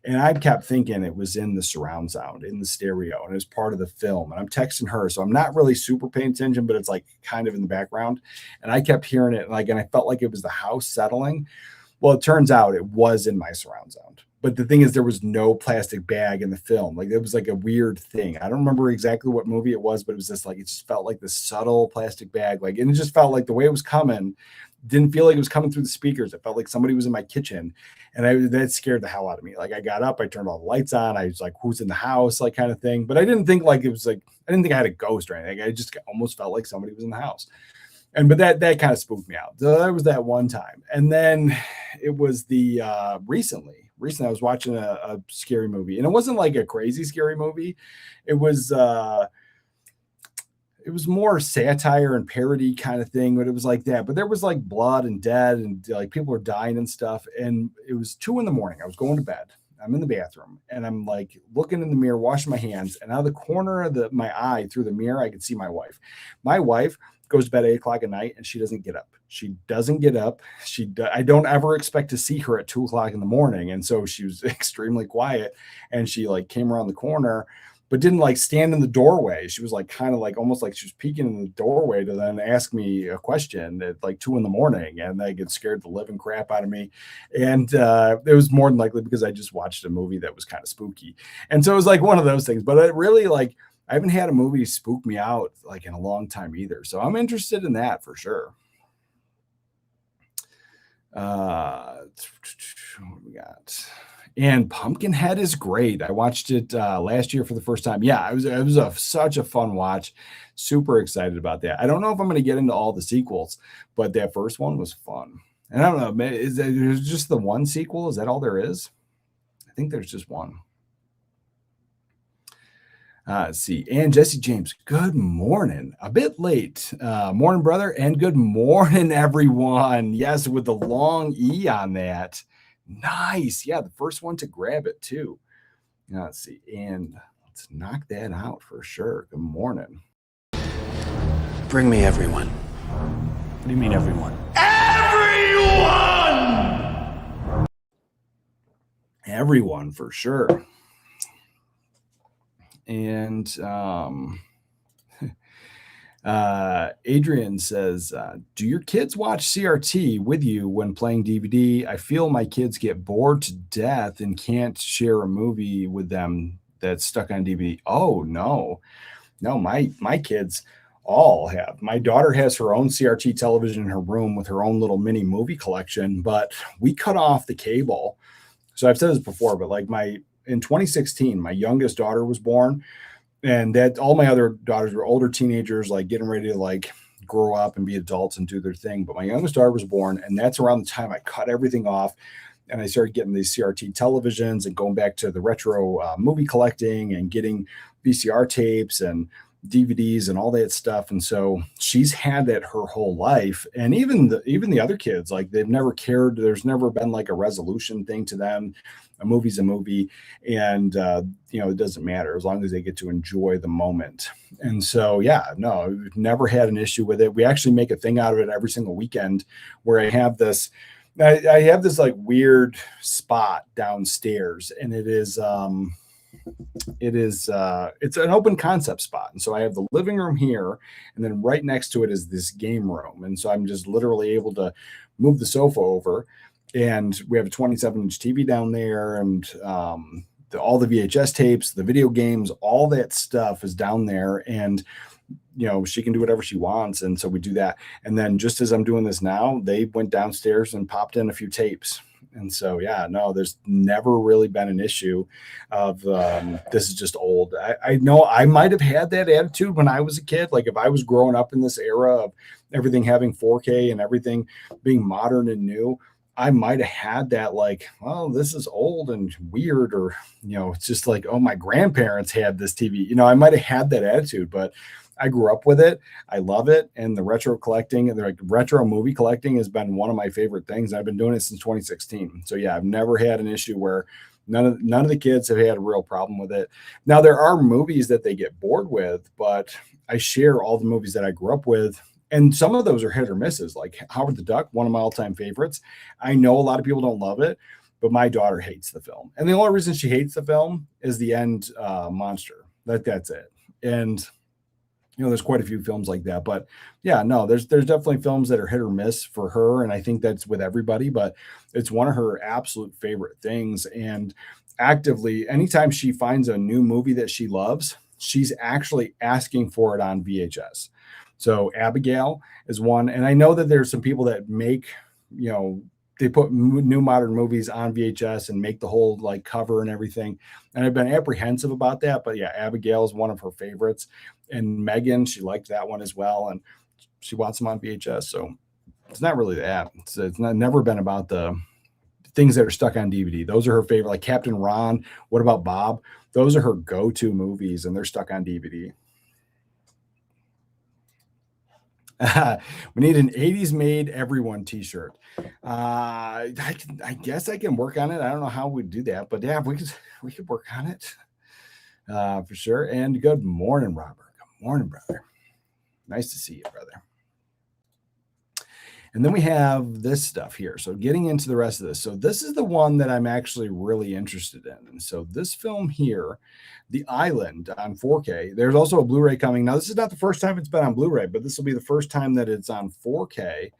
And I kept thinking it was in the surround sound, in the stereo, and it was part of the film. And I'm texting her, so I'm not really super paying attention, but it's like kind of in the background. And I kept hearing it, and I felt like it was the house settling. Well, it turns out it was in my surround sound. But the thing is, there was no plastic bag in the film. Like it was like a weird thing. I don't remember exactly what movie it was, but it was just like it just felt like this subtle plastic bag. Like, and it just felt like the way it was coming didn't feel like it was coming through the speakers. It felt like somebody was in my kitchen, and that scared the hell out of me. Like I got up, I turned all the lights on. I was like, "Who's in the house?" Like kind of thing. But I didn't think like it was like I didn't think I had a ghost or anything. I just almost felt like somebody was in the house. But that kind of spooked me out. So that was that one time. And then it was the recently I was watching a scary movie, and it wasn't like a crazy scary movie. It was more satire and parody kind of thing, but it was like that. But there was like blood and dead, and like people were dying and stuff. And it was 2 a.m. I was going to bed. I'm in the bathroom, and I'm like looking in the mirror, washing my hands, and out of the corner of my eye through the mirror, I could see my wife. My wife goes to bed at 8 o'clock at night, and she doesn't get up. She doesn't get up. I don't ever expect to see her at 2 o'clock in the morning. And so she was extremely quiet, and she like came around the corner, but didn't like stand in the doorway. She was like kind of like almost like she was peeking in the doorway to then ask me a question at like 2 a.m. And they get scared the living crap out of me. And it was more than likely because I just watched a movie that was kind of spooky. And so it was like one of those things, but it really like, I haven't had a movie spook me out like in a long time either. So I'm interested in that for sure. What we got? And Pumpkinhead is great. I watched it last year for the first time. Yeah, it was such a fun watch. Super excited about that. I don't know if I'm going to get into all the sequels, but that first one was fun. And I don't know, is there just the one sequel? Is that all there is? I think there's just one. Let's see. And Jesse James, good morning. A bit late. Morning, brother. And good morning, everyone. Yes, with the long E on that. Nice. Yeah, the first one to grab it, too. Now, let's see. And let's knock that out for sure. Good morning. Bring me everyone. What do you mean, everyone? Everyone! Everyone, for sure. And Adrian says, do your kids watch CRT with you when playing DVD? I feel my kids get bored to death and can't share a movie with them that's stuck on DVD. Oh no, no, my kids all have. My daughter has her own CRT television in her room with her own little mini movie collection, but we cut off the cable. So I've said this before, but like in 2016, my youngest daughter was born, and that all my other daughters were older teenagers, like getting ready to like grow up and be adults and do their thing. But my youngest daughter was born, and that's around the time I cut everything off and I started getting these CRT televisions and going back to the retro movie collecting and getting VCR tapes and DVDs and all that stuff. And so she's had that her whole life. And even the other kids, like they've never cared. There's never been like a resolution thing to them. A movie's a movie, and it doesn't matter as long as they get to enjoy the moment. And so, yeah, no, we've never had an issue with it. We actually make a thing out of it every single weekend where I have this like weird spot downstairs, and it's an open concept spot. And so I have the living room here, and then right next to it is this game room. And so I'm just literally able to move the sofa over, and we have a 27-inch TV down there, and all the VHS tapes, the video games, all that stuff is down there. And she can do whatever she wants. And so we do that. And then just as I'm doing this now, they went downstairs and popped in a few tapes. And so, yeah, no, there's never really been an issue of this is just old. I know I might have had that attitude when I was a kid. Like if I was growing up in this era of everything having 4K and everything being modern and new, I might have had that like, well, this is old and weird, or, it's just like, oh, my grandparents had this TV. I might have had that attitude, but I grew up with it. I love it. And the retro collecting and the retro movie collecting has been one of my favorite things. I've been doing it since 2016. So yeah, I've never had an issue where none of the kids have had a real problem with it. Now there are movies that they get bored with, but I share all the movies that I grew up with. And some of those are hit or misses, like Howard the Duck, one of my all-time favorites. I know a lot of people don't love it, but my daughter hates the film. And the only reason she hates the film is the end monster. That's it. And there's quite a few films like that, but yeah, no, there's definitely films that are hit or miss for her. And I think that's with everybody, but it's one of her absolute favorite things. And actively, anytime she finds a new movie that she loves, she's actually asking for it on VHS. So Abigail is one. And I know that there's some people that make, they put new modern movies on VHS and make the whole like cover and everything. And I've been apprehensive about that, but yeah, Abigail is one of her favorites. And Megan, she liked that one as well. And she wants them on VHS. So it's not really that. It's never been about the things that are stuck on DVD. Those are her favorite, like Captain Ron. What About Bob? Those are her go-to movies, and they're stuck on DVD. We need an 80s made everyone t-shirt. I guess I can work on it. I don't know how we'd do that, but yeah, we could work on it for sure. And good morning, Robert. Good morning, brother. Nice to see you, brother. And then we have this stuff here. So getting into the rest of this. So this is the one that I'm actually really interested in. And so this film here, The Island on 4K. There's also a Blu-ray coming. Now, this is not the first time it's been on Blu-ray, but this will be the first time that it's on 4K.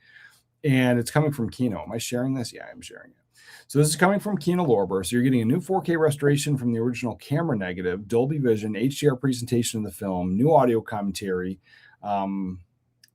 And it's coming from Kino. Am I sharing this? Yeah, I'm sharing it. So this is coming from Kino Lorber. So you're getting a new 4K restoration from the original camera negative, Dolby Vision, HDR presentation of the film, new audio commentary,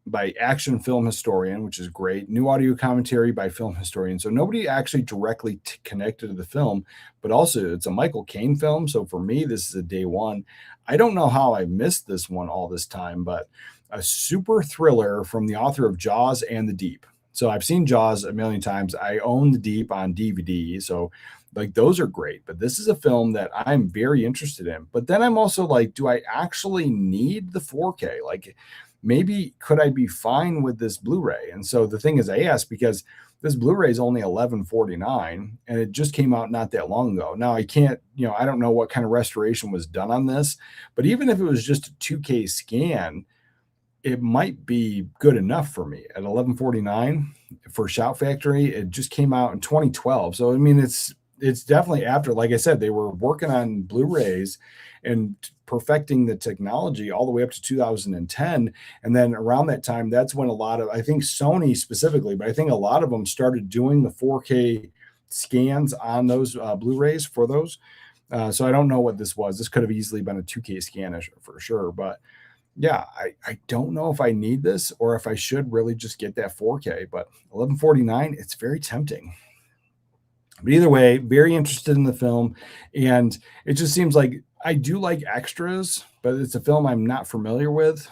by Action Film Historian, which is great. New audio commentary by Film Historian. So nobody actually directly connected to the film, but also it's a Michael Caine film. So for me, this is a day one. I don't know how I missed this one all this time, but a super thriller from the author of Jaws and The Deep. So I've seen Jaws a million times. I own The Deep on DVD. So like those are great, but this is a film that I'm very interested in. But then I'm also like, do I actually need the 4K? Like, maybe could I be fine with this Blu-ray? And so the thing is, I asked because this Blu-ray is only $11.49 and it just came out not that long ago. Now I can't, I don't know what kind of restoration was done on this, but even if it was just a 2K scan, it might be good enough for me at $11.49 for Shout Factory. It just came out in 2012. So, I mean, it's definitely after, like I said, they were working on Blu-rays and perfecting the technology all the way up to 2010. And then around that time, that's when a lot of, I think Sony specifically, but I think a lot of them started doing the 4K scans on those Blu-rays for those. So I don't know what this was. This could have easily been a 2K scan for sure. But yeah, I don't know if I need this or if I should really just get that 4K. But 1149, it's very tempting. But either way, very interested in the film. And it just seems like I do like extras, but it's a film I'm not familiar with.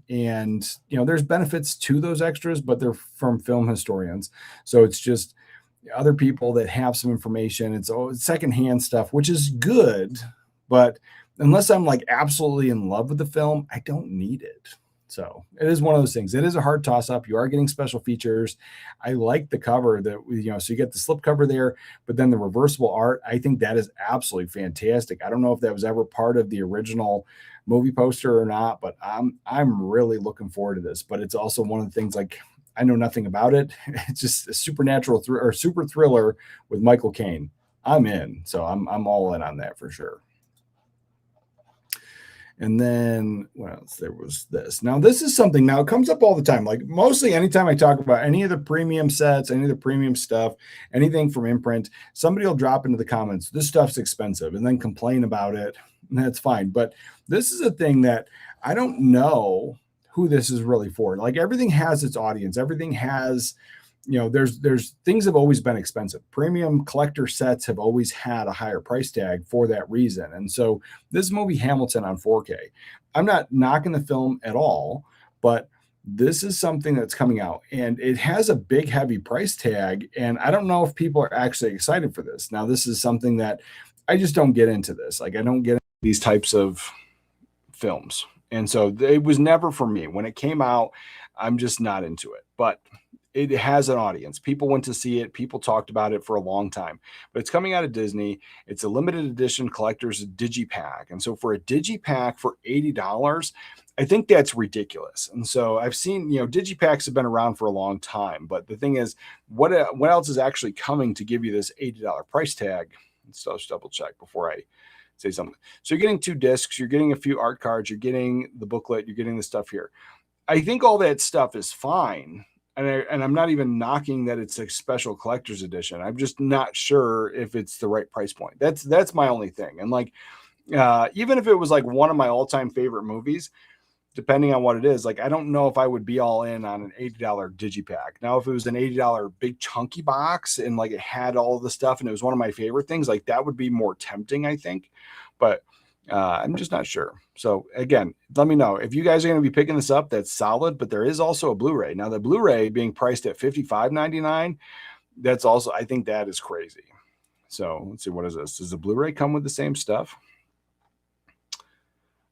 And, there's benefits to those extras, but they're from film historians. So it's just other people that have some information. It's secondhand stuff, which is good, but unless I'm like absolutely in love with the film, I don't need it. So it is one of those things. It is a hard toss up. You are getting special features. I like the cover that, so you get the slip cover there, but then the reversible art, I think that is absolutely fantastic. I don't know if that was ever part of the original movie poster or not, but I'm really looking forward to this. But it's also one of the things, like, I know nothing about it. It's just a supernatural or super thriller with Michael Caine. I'm in. So I'm all in on that for sure. And then what else? There was this. Now, this is something, now it comes up all the time. Like mostly anytime I talk about any of the premium sets, any of the premium stuff, anything from Imprint, somebody will drop into the comments, this stuff's expensive, and then complain about it. And that's fine. But this is a thing that I don't know who this is really for. Like everything has its audience. Everything has, there's things have always been expensive. Premium collector sets have always had a higher price tag for that reason. And so this movie Hamilton on 4K, I'm not knocking the film at all, but this is something that's coming out and it has a big, heavy price tag. And I don't know if people are actually excited for this. Now, this is something that I just don't get into this. Like I don't get into these types of films. And so it was never for me. When it came out, I'm just not into it. But it has an audience. People went to see it. People talked about it for a long time. But it's coming out of Disney. It's a limited edition collector's digipack. And so for a digipack for $80, I think that's ridiculous. And so I've seen, digipacks have been around for a long time. But the thing is, what else is actually coming to give you this $80 price tag? So I'll just double check before I say something. So you're getting 2 discs, you're getting a few art cards, you're getting the booklet, you're getting the stuff here. I think all that stuff is fine. And I'm not even knocking that it's a special collector's edition. I'm just not sure if it's the right price point. That's my only thing. And like, even if it was like one of my all-time favorite movies, depending on what it is, like, I don't know if I would be all in on an $80 digipack. Now, if it was an $80 big chunky box and like it had all of the stuff and it was one of my favorite things, like that would be more tempting, I think. But I'm just not sure. So again, let me know if you guys are going to be picking this up. That's solid, but there is also a Blu-ray. Now, the Blu-ray being priced at $55.99, that's also, I think that is crazy. So let's see, what is this? Does the Blu-ray come with the same stuff?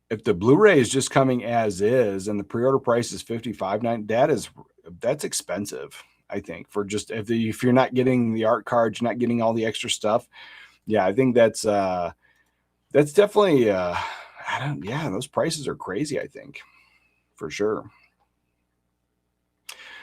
If the Blu-ray is just coming as is and the pre-order price is $55.99, that's expensive, I think, for just if you're not getting the art cards, you're not getting all the extra stuff. Yeah, I think that's definitely those prices are crazy, I think, for sure.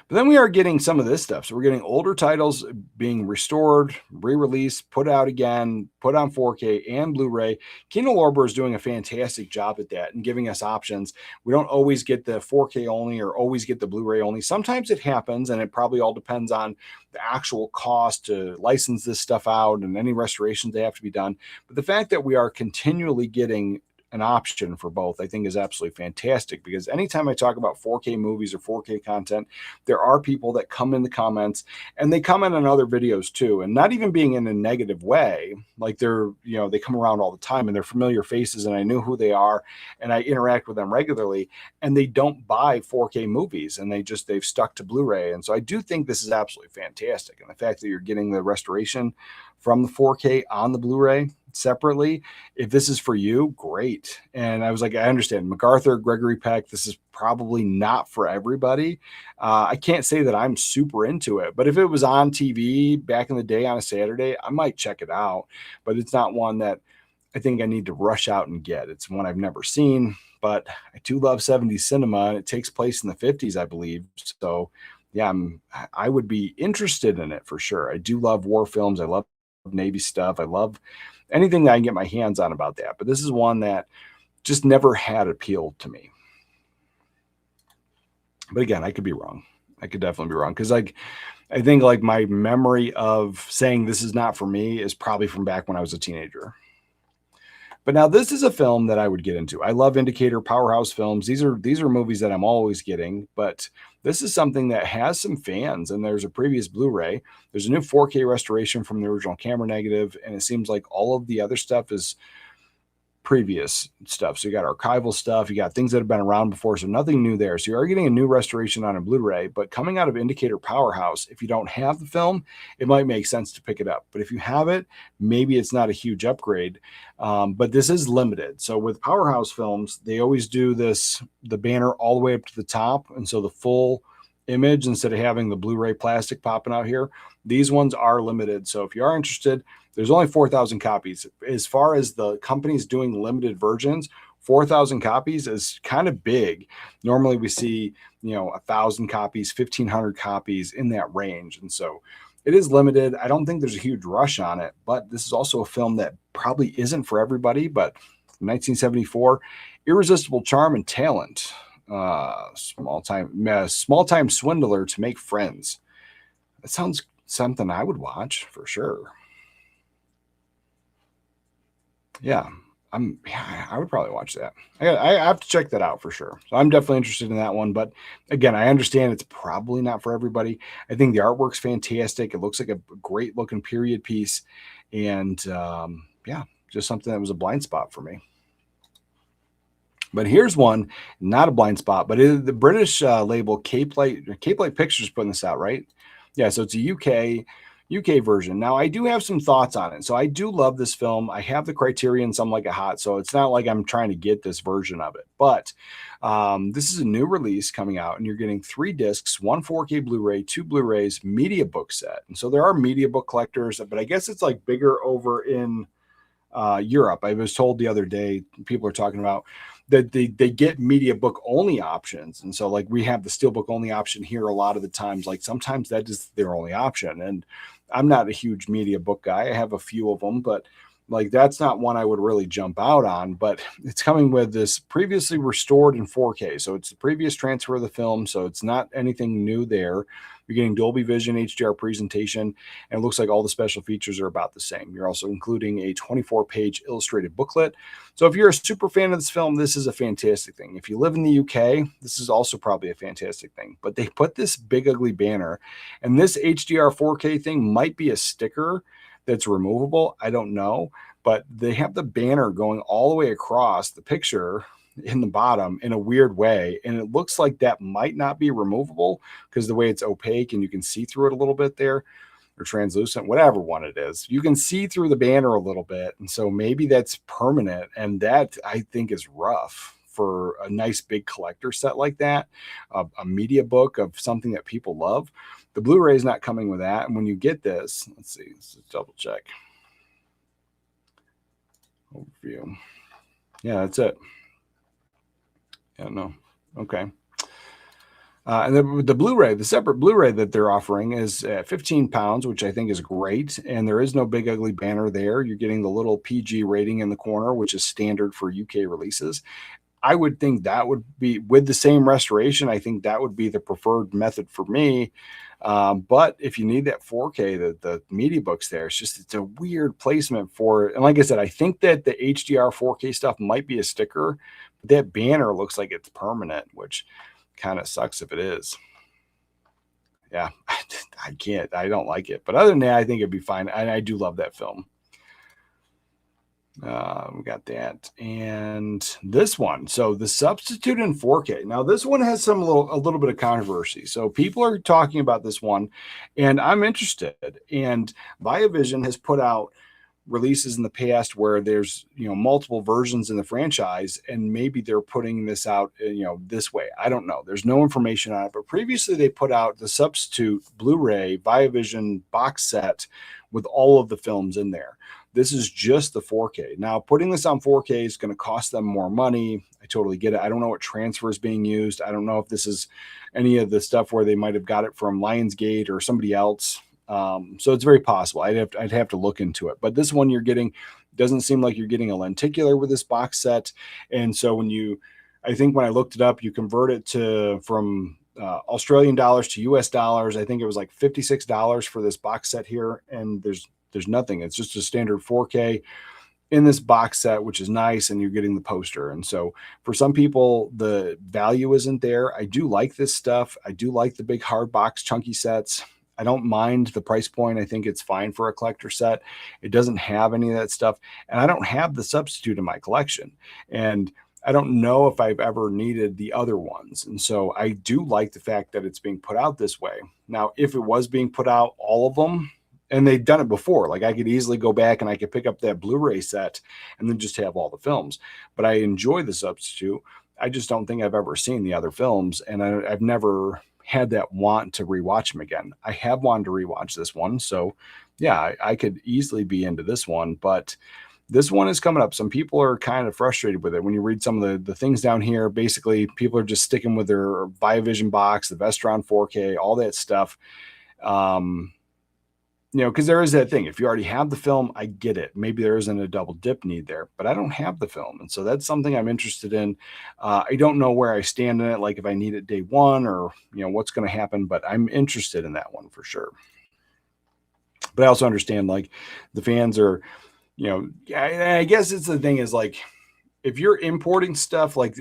But then we are getting some of this stuff. So we're getting older titles being restored, re-released, put out again, put on 4K and Blu-ray. Kino Lorber is doing a fantastic job at that and giving us options. We don't always get the 4K only or always get the Blu-ray only. Sometimes it happens, and it probably all depends on the actual cost to license this stuff out and any restorations that have to be done. But the fact that we are continually getting an option for both, I think, is absolutely fantastic, because anytime I talk about 4K movies or 4K content, there are people that come in the comments and they comment on other videos too, and not even being in a negative way. Like they come around all the time and they're familiar faces and I know who they are and I interact with them regularly, and they don't buy 4K movies and they've stuck to Blu-ray. And so I do think this is absolutely fantastic. And the fact that you're getting the restoration from the 4K on the Blu-ray separately, if this is for you, great. And I was like, I understand MacArthur, Gregory Peck, this is probably not for everybody. I can't say that I'm super into it, but if it was on TV back in the day on a Saturday, I might check it out. But it's not one that I think I need to rush out and get. It's one I've never seen, but I do love 70s cinema, and it takes place in the 50s, I believe. So yeah, I would be interested in it for sure. I do love war films. I love Navy stuff. I love anything that I can get my hands on about that. But this is one that just never had appealed to me. But again, I could be wrong. I could definitely be wrong, because like I think like my memory of saying this is not for me is probably from back when I was a teenager. But now this is a film that I would get into. I love Indicator Powerhouse films. These are movies that I'm always getting, but this is something that has some fans, and there's a previous Blu-ray. There's a new 4K restoration from the original camera negative, and it seems like all of the other stuff is previous stuff. So you got archival stuff, you got things that have been around before, so nothing new there. So you are getting a new restoration on a Blu-ray, but coming out of Indicator Powerhouse, if you don't have the film, it might make sense to pick it up. But if you have it, maybe it's not a huge upgrade. But this is limited. So with Powerhouse films, they always do the banner all the way up to the top, and so the full image, instead of having the Blu-ray plastic popping out here, these ones are limited. So if you are interested, there's only 4,000 copies. As far as the companies doing limited versions, 4,000 copies is kind of big. Normally we see, 1,000 copies, 1,500 copies, in that range. And so it is limited. I don't think there's a huge rush on it, but this is also a film that probably isn't for everybody. But 1974, irresistible charm and talent, small time swindler to make friends. That sounds something I would watch for sure. Yeah, I would probably watch that. I have to check that out for sure. So I'm definitely interested in that one. But again, I understand it's probably not for everybody. I think the artwork's fantastic. It looks like a great looking period piece. And yeah, just something that was a blind spot for me. But here's one, not a blind spot, but the British label Cape Light Pictures putting this out, right? Yeah, so it's a UK version. Now, I do have some thoughts on it. So I do love this film. I have the Criterion, so I'm like a hot. So it's not like I'm trying to get this version of it. But this is a new release coming out, and you're getting 3 discs, 1 4K Blu-ray, 2 Blu-rays, media book set. And so there are media book collectors, but I guess it's like bigger over in Europe. I was told the other day, people are talking about that they get media book only options. And so like we have the steelbook only option here a lot of the times. Like sometimes that is their only option. And I'm not a huge media book guy. I have a few of them, but like that's not one I would really jump out on. But it's coming with this previously restored in 4K. So it's the previous transfer of the film. So it's not anything new there. You're getting Dolby Vision HDR presentation, and it looks like all the special features are about the same. You're also including a 24-page illustrated booklet. So if you're a super fan of this film, this is a fantastic thing. If you live in the UK, this is also probably a fantastic thing. But they put this big ugly banner, and this HDR 4K thing might be a sticker that's removable. I don't know, but they have the banner going all the way across the picture in the bottom in a weird way, and it looks like that might not be removable because the way it's opaque and you can see through it a little bit there, or translucent, whatever one it is, you can see through the banner a little bit. And so maybe that's permanent, and that I think is rough for a nice big collector set like that, a media book of something that people love. The Blu-ray is not coming with that. And when you get this, let's see, let's double check. Overview. Yeah, that's it. Yeah, no. Okay. And the Blu-ray, the separate Blu-ray that they're offering is 15 pounds, which I think is great. And there is no big ugly banner there. You're getting the little PG rating in the corner, which is standard for UK releases. I would think that would be, with the same restoration, I think that would be the preferred method for me. But if you need that 4K, the media book's there. It's a weird placement for it. And like I said, I think that the HDR 4K stuff might be a sticker. But that banner looks like it's permanent, which kind of sucks if it is. Yeah, I don't like it. But other than that, I think it'd be fine. And I do love that film. We got that, and this one. So the Substitute in 4K. Now this one has a little bit of controversy. So people are talking about this one, and I'm interested. And Viavision has put out releases in the past where there's multiple versions in the franchise, and maybe they're putting this out this way. I don't know. There's no information on it. But previously they put out the Substitute Blu-ray Viavision box set with all of the films in there. This is just the 4K. Now, putting this on 4K is going to cost them more money. I totally get it. I don't know what transfer is being used. I don't know if this is any of the stuff where they might have got it from Lionsgate or somebody else. So it's very possible. I'd have to look into it. But this one, you're getting Doesn't seem like you're getting a lenticular with this box set. And so I think when I looked it up, you convert it from Australian dollars to US dollars. I think it was like $56 for this box set here. And there's nothing. It's just a standard 4K in this box set, which is nice. And you're getting the poster. And so for some people, the value isn't there. I do like this stuff. I do like the big hard box chunky sets. I don't mind the price point. I think it's fine for a collector set. It doesn't have any of that stuff. And I don't have the substitute in my collection. And I don't know if I've ever needed the other ones. And so I do like the fact that it's being put out this way. Now, if it was being put out, all of them, and they've done it before, like I could easily go back and I could pick up that Blu-ray set and then just have all the films. But I enjoy the substitute. I just don't think I've ever seen the other films. And I've never had that want to rewatch them again. I have wanted to rewatch this one. So yeah, I could easily be into this one, but this one is coming up. Some people are kind of frustrated with it. When you read some of the things down here, basically people are just sticking with their Viavision box, the Vestron 4K, all that stuff. Because there is that thing. If you already have the film, I get it. Maybe there isn't a double dip need there, but I don't have the film. And so that's something I'm interested in. I don't know where I stand in it, like if I need it day one or, what's going to happen, but I'm interested in that one for sure. But I also understand like the fans are, I guess it's the thing is like, if you're importing stuff like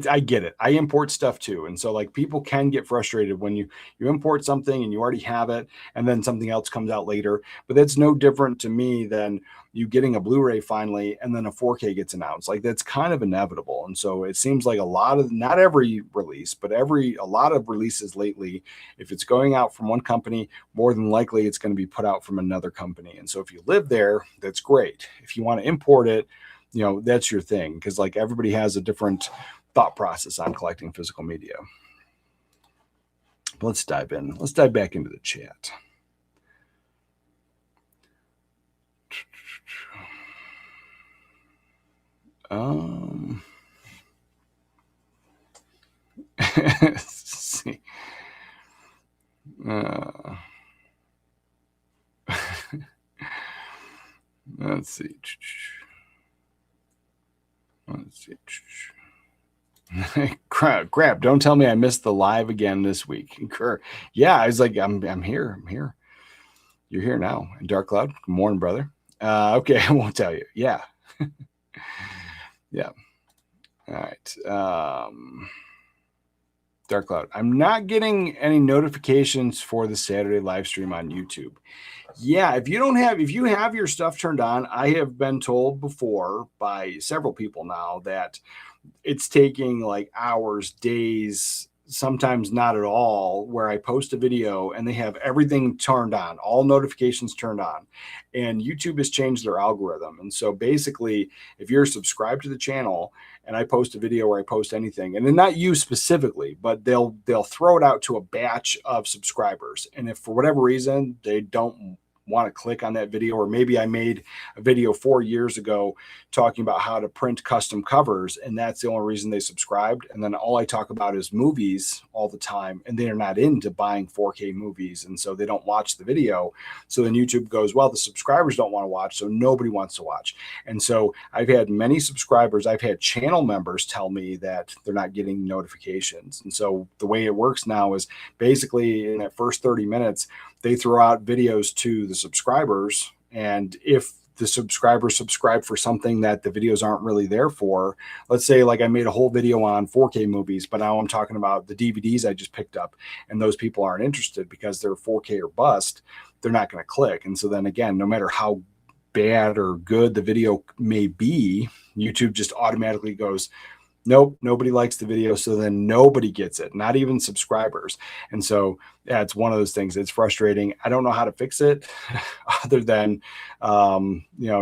I get it. I import stuff too. And so like people can get frustrated when you import something and you already have it and then something else comes out later. But that's no different to me than you getting a Blu-ray finally and then a 4K gets announced. Like that's kind of inevitable. And so it seems like not every release, but a lot of releases lately, if it's going out from one company, more than likely it's going to be put out from another company. And so if you live there, that's great. If you want to import it, that's your thing. Because like everybody has a different thought process on collecting physical media. But let's dive in. Let's dive back into the chat. Let's see. Let's see. Let's see. Crap, don't tell me I missed the live again this week. Yeah, I was like, I'm here. You're here now. And Dark Cloud, good morning, brother. Okay, I won't tell you. Yeah. Yeah. All right. Dark Cloud, I'm not getting any notifications for the Saturday live stream on YouTube. Yeah, if you have your stuff turned on, I have been told before by several people now that it's taking like hours, days, sometimes not at all, where I post a video and they have everything turned on, all notifications turned on, and YouTube has changed their algorithm. And so basically, if you're subscribed to the channel and I post a video or I post anything, and then not you specifically, but they'll throw it out to a batch of subscribers. And if for whatever reason they don't want to click on that video, or maybe I made a video 4 years ago talking about how to print custom covers, and that's the only reason they subscribed, and then all I talk about is movies all the time, and they're not into buying 4K movies, and so they don't watch the video. So then YouTube goes, well, the subscribers don't want to watch, so nobody wants to watch. And so I've had many subscribers, I've had channel members tell me that they're not getting notifications. And so the way it works now is basically in that first 30 minutes they throw out videos to the subscribers, and if the subscribers subscribe for something that the videos aren't really there for, let's say like I made a whole video on 4K movies, but now I'm talking about the DVDs I just picked up, and those people aren't interested because they're 4K or bust, they're not going to click. And so then again, no matter how bad or good the video may be, YouTube just automatically goes, nope, nobody likes the video. So then nobody gets it, not even subscribers. And so yeah, it's one of those things. It's frustrating. I don't know how to fix it other than,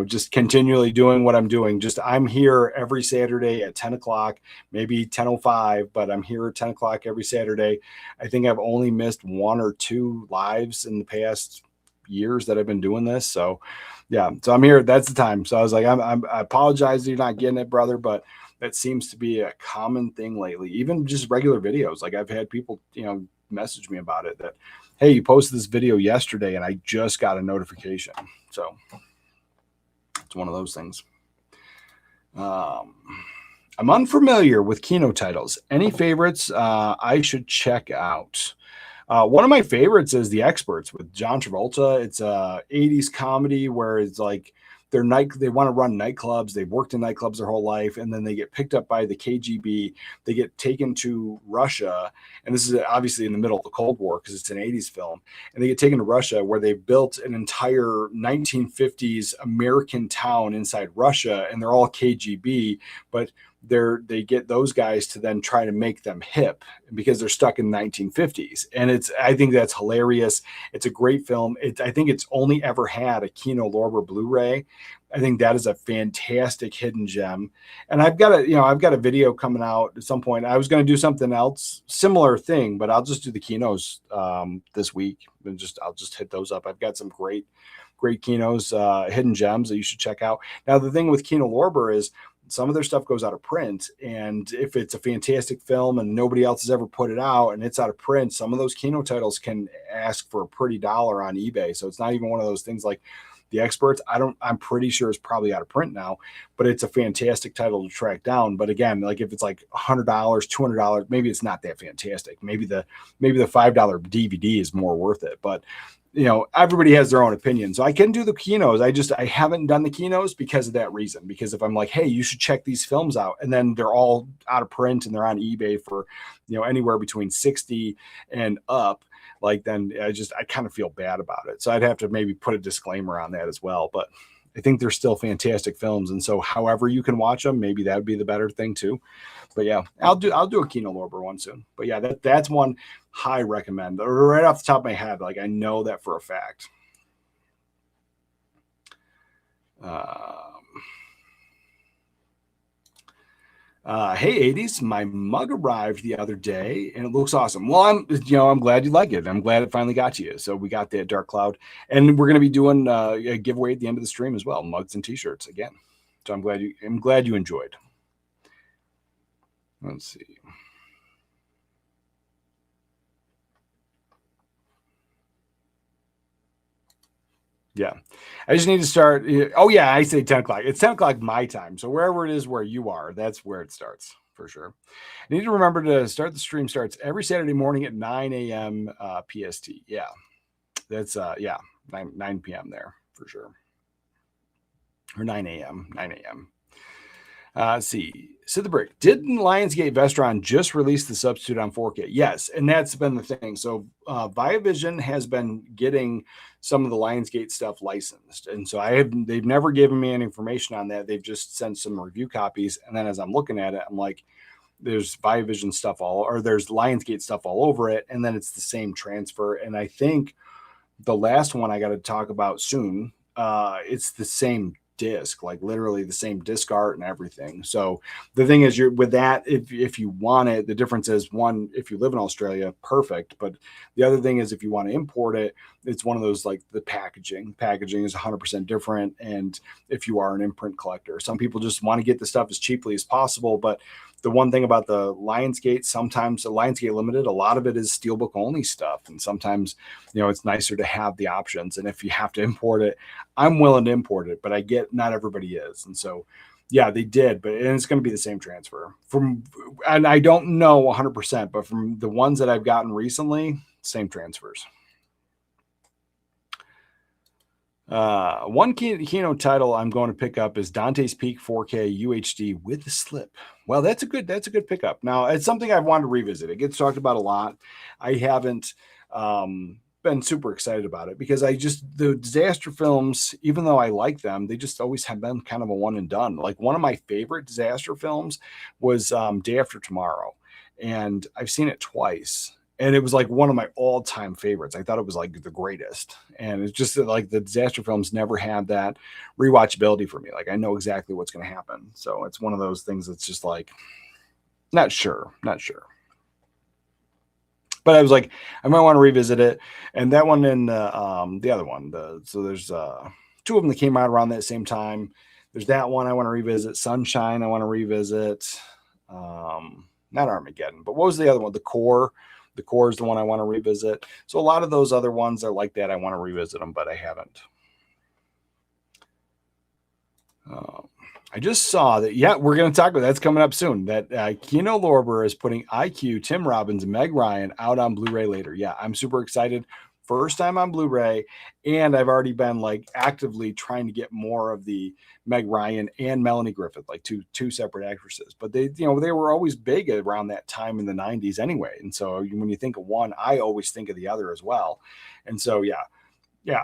just continually doing what I'm doing. I'm here every Saturday at 10 o'clock, maybe 10:05, but I'm here at 10 o'clock every Saturday. I think I've only missed 1 or 2 lives in the past years that I've been doing this. So yeah, so I'm here. That's the time. So I was like, I apologize that you're not getting it, brother, but that seems to be a common thing lately, even just regular videos. Like I've had people, message me about it that, hey, you posted this video yesterday and I just got a notification. So It's one of those things. I'm unfamiliar with Kino titles. Any favorites I should check out? One of my favorites is The Experts with John Travolta. It's a 80s comedy where it's like they want to run nightclubs. They've worked in nightclubs their whole life, and then they get picked up by the KGB. They get taken to Russia, and this is obviously in the middle of the Cold War because it's an 80s film. And they get taken to Russia where they built an entire 1950s American town inside Russia, and they're all KGB, but they get those guys to then try to make them hip because they're stuck in the 1950s. And I think that's hilarious. It's a great film. I think it's only ever had a Kino Lorber Blu-ray. I think that is a fantastic hidden gem. And I've got a video coming out at some point. I was going to do something else, similar thing, but I'll just do the Kinos this week and I'll just hit those up. I've got some great Kinos, hidden gems that you should check out. Now, the thing with Kino Lorber is some of their stuff goes out of print, and if it's a fantastic film and nobody else has ever put it out and it's out of print, some of those Kino titles can ask for a pretty dollar on eBay. So it's not even one of those things like The Experts. I'm pretty sure it's probably out of print now, but it's a fantastic title to track down. But again, like if it's like $100, $200, maybe it's not that fantastic. Maybe the $5 DVD is more worth it. But everybody has their own opinion. So I can do the Kinos. I haven't done the Kinos because of that reason. Because if I'm like, hey, you should check these films out, and then they're all out of print and they're on eBay for, anywhere between 60 and up, like then I kind of feel bad about it. So I'd have to maybe put a disclaimer on that as well. But I think they're still fantastic films. And so however you can watch them, maybe that would be the better thing too. But yeah, I'll do a Kino Lorber one soon. But yeah, that's one high recommend. Right off the top of my head, like I know that for a fact. Hey 80s, my mug arrived the other day and it looks awesome. Well, I'm glad you like it. I'm glad it finally got to you. So we got that Dark Cloud, and we're going to be doing a giveaway at the end of the stream as well, mugs and t-shirts again. So I'm glad you enjoyed. Let's see. Yeah. I just need to start. Oh, yeah. I say 10 o'clock. It's 10 o'clock my time. So wherever it is where you are, that's where it starts for sure. I need to remember to start the stream starts every Saturday morning at 9 a.m. PST. Yeah. That's 9 p.m. there for sure. Or 9 a.m. 9 a.m. Let's see. Sid the Brick. Didn't Lionsgate Vestron just release the substitute on 4K? Yes, and that's been the thing. So Viavision has been getting some of the Lionsgate stuff licensed, and so they've never given me any information on that. They've just sent some review copies, and then as I'm looking at it, I'm like, there's Viavision stuff there's Lionsgate stuff all over it, and then it's the same transfer. And I think the last one I got to talk about soon, it's the same disc, like literally the same disc art and everything. So the thing is, with that, if you want it, the difference is, one, if you live in Australia, perfect. But the other thing is, if you want to import it, it's one of those, like the packaging is 100% different. And if you are an imprint collector, some people just want to get the stuff as cheaply as possible. But the one thing about the Lionsgate, sometimes the Lionsgate Limited, a lot of it is steelbook only stuff. And sometimes, it's nicer to have the options. And if you have to import it, I'm willing to import it, but I get not everybody is. And so, yeah, they did, and it's going to be the same transfer and I don't know 100%, but from the ones that I've gotten recently, same transfers. One Kino title I'm going to pick up is Dante's Peak 4K UHD with the slip. Well, that's a good pickup. Now, it's something I've wanted to revisit. It gets talked about a lot. I haven't been super excited about it because the disaster films, even though I like them, they just always have been kind of a one and done. Like one of my favorite disaster films was Day After Tomorrow, and I've seen it twice. And it was like one of my all-time favorites. I thought it was like the greatest. And it's just that like the disaster films never had that rewatchability for me. Like I know exactly what's going to happen. So it's one of those things that's just like, not sure. But I was like, I might want to revisit it. And that one and the other one. So there's two of them that came out around that same time. There's that one I want to revisit. Sunshine I want to revisit. Not Armageddon, but what was the other one? The Core. The Core is the one I want to revisit. So a lot of those other ones are like that. I want to revisit them, but I haven't. I just saw that. Yeah, we're going to talk about that's coming up soon. That Kino Lorber is putting IQ, Tim Robbins, and Meg Ryan out on Blu-ray later. Yeah, I'm super excited. First time on Blu-ray, and I've already been like actively trying to get more of the Meg Ryan and Melanie Griffith, like two separate actresses. But they were always big around that time in the 90s anyway. And so when you think of one, I always think of the other as well. And so yeah,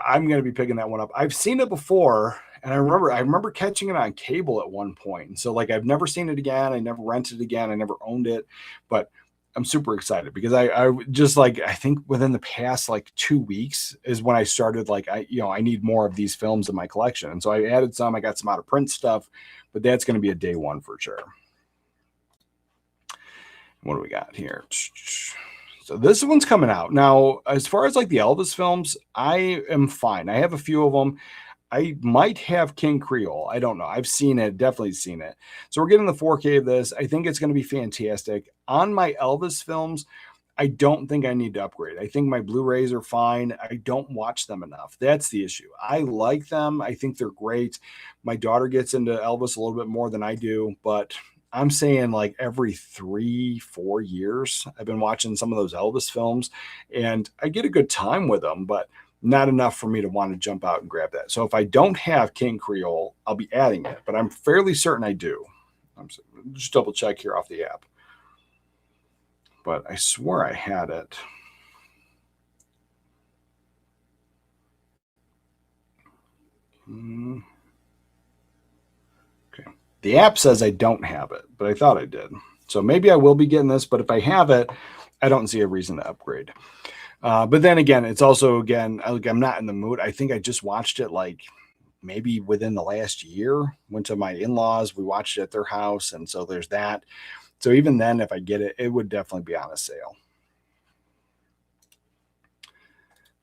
I'm going to be picking that one up. I've seen it before, and I remember catching it on cable at one point. And so like I've never seen it again. I never rented it again. I never owned it, but I'm super excited because I just like, I think within the past like 2 weeks is when I started like, I need more of these films in my collection. And so I added some, I got some out of print stuff, but that's going to be a day one for sure. What do we got here? So this one's coming out. Now, as far as like the Elvis films, I am fine. I have a few of them. I might have King Creole. I don't know. I've seen it, definitely seen it. So we're getting the 4K of this. I think it's going to be fantastic. On my Elvis films, I don't think I need to upgrade. I think my Blu-rays are fine. I don't watch them enough. That's the issue. I like them. I think they're great. My daughter gets into Elvis a little bit more than I do, but I'm saying like every 3-4 years, I've been watching some of those Elvis films and I get a good time with them, but not enough for me to want to jump out and grab that. So if I don't have King Creole, I'll be adding it, but I'm fairly certain I do. I'm just double check here off the app. But I swear I had it. Okay. The app says I don't have it, but I thought I did. So maybe I will be getting this, but if I have it, I don't see a reason to upgrade. But then again, it's also, again, I'm not in the mood. I think I just watched it like maybe within the last year. Went to my in-laws. We watched it at their house. And so there's that. So even then, if I get it, it would definitely be on a sale.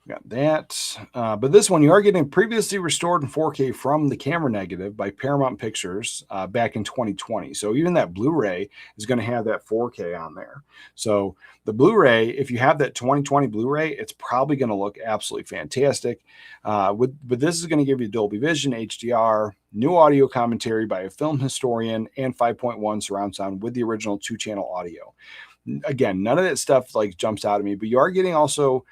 Got that. But this one, you are getting previously restored in 4K from the camera negative by Paramount Pictures back in 2020. So even that Blu-ray is going to have that 4K on there. So the Blu-ray, if you have that 2020 Blu-ray, it's probably going to look absolutely fantastic. But this is going to give you Dolby Vision, HDR, new audio commentary by a film historian, and 5.1 surround sound with the original 2-channel audio. Again, none of that stuff like jumps out at me, but you are getting also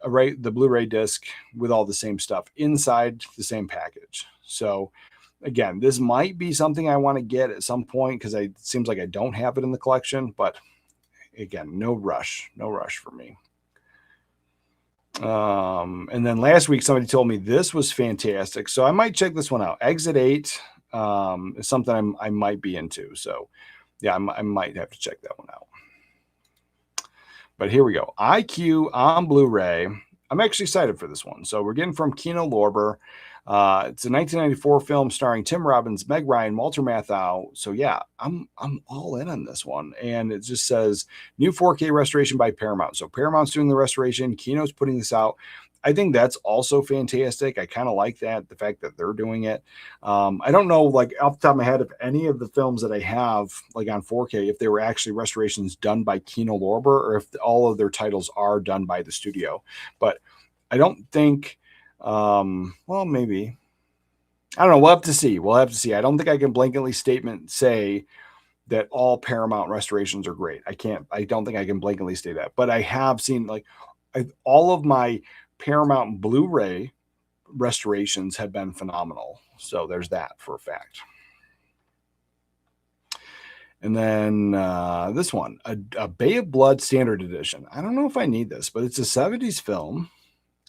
the Blu-ray disc with all the same stuff inside the same package. So again, this might be something I want to get at some point because it seems like I don't have it in the collection, but again, no rush for me. And then last week, somebody told me this was fantastic. So I might check this one out. Exit 8 is something I might be into. So yeah, I might have to check that one out. But here we go. IQ on Blu-ray. I'm actually excited for this one. So we're getting from Kino Lorber. It's a 1994 film starring Tim Robbins, Meg Ryan, Walter Matthau. So yeah, I'm all in on this one. And it just says new 4K restoration by Paramount. So Paramount's doing the restoration. Kino's putting this out. I think that's also fantastic. I kind of like that, the fact that they're doing it. I don't know, like off the top of my head, if any of the films that I have like on 4K, if they were actually restorations done by Kino Lorber or if all of their titles are done by the studio. But I don't think, well, maybe. I don't know. We'll have to see. I don't think I can blanketly say that all Paramount restorations are great. I don't think I can blanketly say that. But I have seen like all of my Paramount Blu-ray restorations have been phenomenal. So there's that for a fact. And then this one, a Bay of Blood Standard Edition. I don't know if I need this, but it's a 70s film.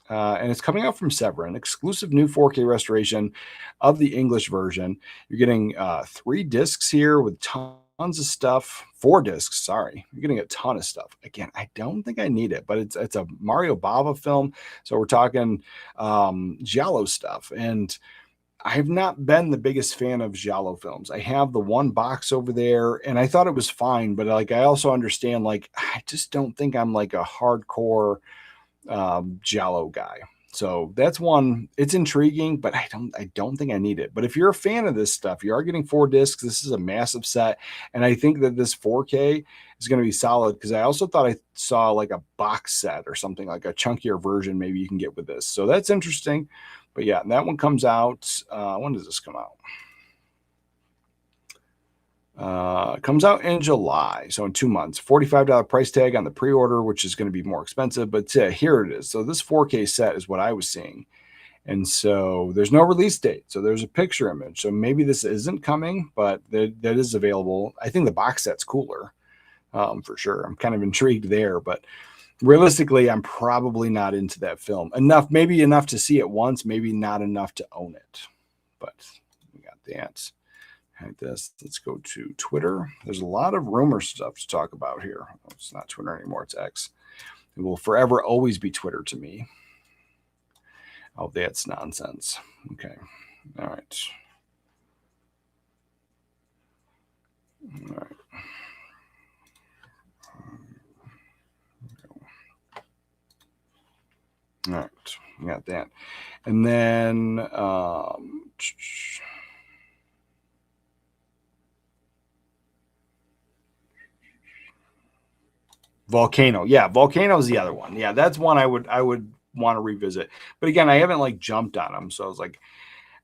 And it's coming out from Severin, exclusive new 4K restoration of the English version. You're getting 3 discs here with tons of stuff. 4 discs, sorry. You're getting a ton of stuff. Again, I don't think I need it, but it's a Mario Bava film. So we're talking Giallo stuff. And I have not been the biggest fan of Giallo films. I have the one box over there, and I thought it was fine. But like, I also understand, like, I just don't think I'm like a hardcore Giallo guy. So that's one. It's intriguing, but I don't think I need it. But if you're a fan of this stuff, you are getting 4 discs. This is a massive set, and I think that this 4K is going to be solid because I also thought I saw like a box set or something, like a chunkier version maybe you can get with this. So that's interesting. But yeah, that one comes out. When does this come out? Comes out in July, so in 2 months. $45 price tag on the pre-order, which is going to be more expensive, but here it is. So this 4K set is what I was seeing. And so there's no release date. So there's a picture image. So maybe this isn't coming, but that is available. I think the box set's cooler, for sure. I'm kind of intrigued there, but realistically, I'm probably not into that film enough. Maybe enough to see it once, maybe not enough to own it. But we got that. Like this. Let's go to Twitter. There's a lot of rumor stuff to talk about here. It's not Twitter anymore. It's X. It will forever always be Twitter to me. Oh, that's nonsense. Okay. All right. All right. All right. We got that. And then Volcano. Yeah, Volcano is the other one. Yeah, that's one I would want to revisit. But again, I haven't like jumped on them. So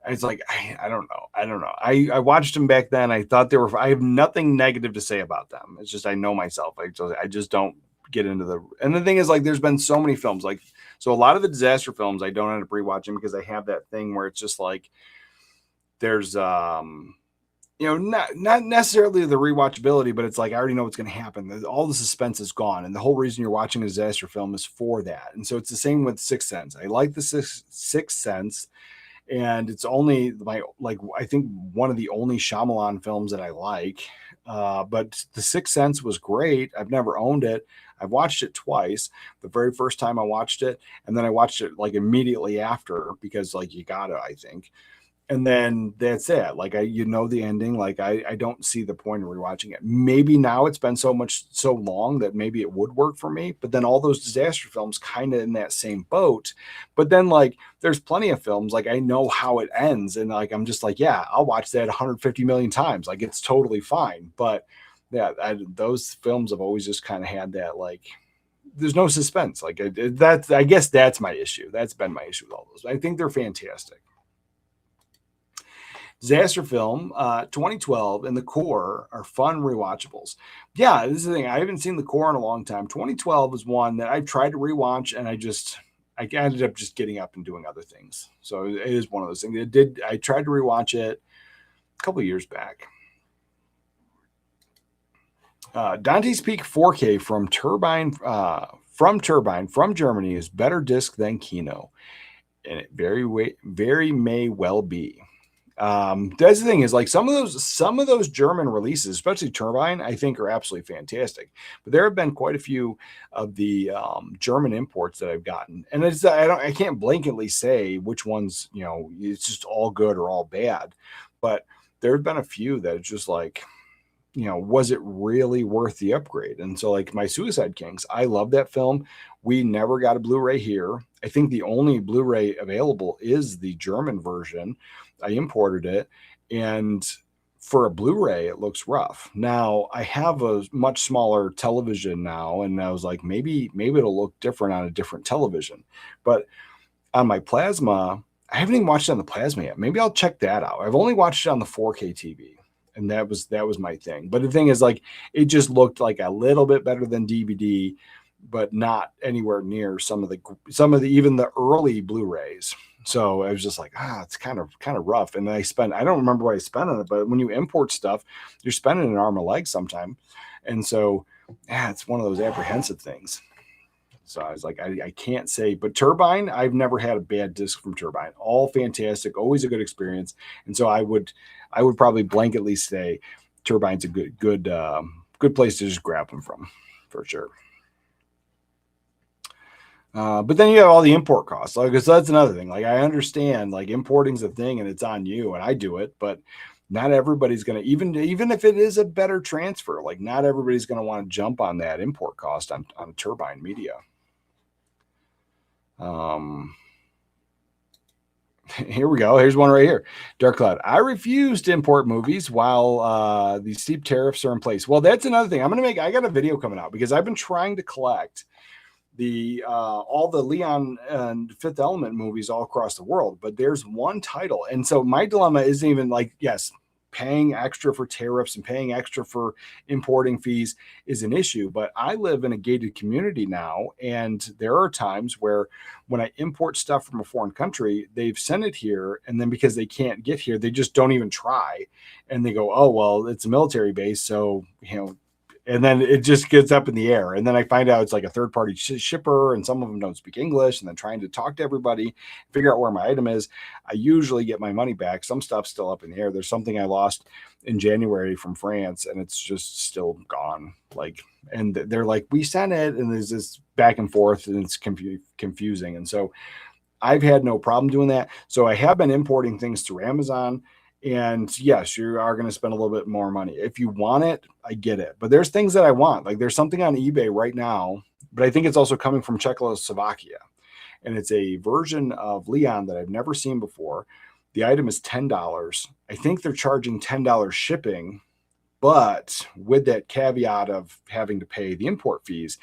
I don't know. I watched them back then. I thought I have nothing negative to say about them. It's just I know myself. I just don't get into the. And the thing is, like, there's been so many films. Like, so a lot of the disaster films I don't end up rewatching because I have that thing where it's just like there's not necessarily the rewatchability, but it's like I already know what's going to happen. All the suspense is gone, and the whole reason you're watching a disaster film is for that. And so it's the same with Sixth Sense. I like the Sixth Sense, and it's only I think one of the only Shyamalan films that I like. But the Sixth Sense was great. I've never owned it. I've watched it twice. The very first time I watched it, and then I watched it like immediately after because like you gotta, I think. And then that's it. Like the ending. Like I don't see the point of rewatching it. Maybe now it's been so long that maybe it would work for me. But then all those disaster films kind of in that same boat. But then like there's plenty of films like I know how it ends, and like I'm just like, yeah, I'll watch that 150 million times. Like it's totally fine. But yeah, those films have always just kind of had that like. There's no suspense. Like I guess that's my issue. That's been my issue with all those. I think they're fantastic. Disaster film, 2012 and The Core are fun rewatchables. Yeah, this is the thing. I haven't seen The Core in a long time. 2012 was one that I tried to rewatch, and I ended up just getting up and doing other things. So it is one of those things. I tried to rewatch it a couple of years back. Dante's Peak 4K from Turbine from Germany is better disc than Kino, and it very may well be. That's the thing is like some of those German releases, especially Turbine, I think are absolutely fantastic. But there have been quite a few of the German imports that I've gotten, and I can't blanketly say which ones it's just all good or all bad, but there have been a few that it's just like was it really worth the upgrade? And so like my Suicide Kings, I love that film. We never got a Blu-ray here. I think the only Blu-ray available is the German version. I imported it, and for a Blu-ray, it looks rough. Now I have a much smaller television now, and I was like, maybe it'll look different on a different television. But on my plasma, I haven't even watched it on the plasma yet. Maybe I'll check that out. I've only watched it on the 4K TV, and that was my thing. But the thing is, like, it just looked like a little bit better than DVD, but not anywhere near some of the even the early Blu-rays. So I was just like, it's kind of rough. And I don't remember what I spent on it, but when you import stuff, you're spending an arm and a leg sometime. And so, it's one of those apprehensive things. So I was like, I can't say, but Turbine, I've never had a bad disc from Turbine. All fantastic, always a good experience. And so I would probably blanketly say Turbine's a good place to just grab them from, for sure. But then you have all the import costs. Like, so that's another thing. Like, I understand like importing's a thing and it's on you, and I do it, but not everybody's going to, even if it is a better transfer, like not everybody's going to want to jump on that import cost on Turbine media. Here we go. Here's one right here. Dark Cloud. I refuse to import movies while the steep tariffs are in place. Well, that's another thing. I got a video coming out because I've been trying to collect all the Leon and Fifth Element movies all across the world, but there's one title. And so my dilemma isn't even like, yes, paying extra for tariffs and paying extra for importing fees is an issue. But I live in a gated community now, and there are times where when I import stuff from a foreign country, they've sent it here, and then because they can't get here, they just don't even try, and they go, oh well, it's a military base, so and then it just gets up in the air. And then I find out it's like a third party shipper, and some of them don't speak English, and then trying to talk to everybody, figure out where my item is. I usually get my money back. Some stuff's still up in the air. There's something I lost in January from France, and it's just still gone. And they're like, we sent it, and there's this back and forth, and it's confusing. And so I've had no problem doing that. So I have been importing things through Amazon. And yes, you are going to spend a little bit more money. If you want it, I get it. But there's things that I want. Like there's something on eBay right now, but I think it's also coming from Czechoslovakia. And it's a version of Leon that I've never seen before. The item is $10. I think they're charging $10 shipping, but with that caveat of having to pay the import fees.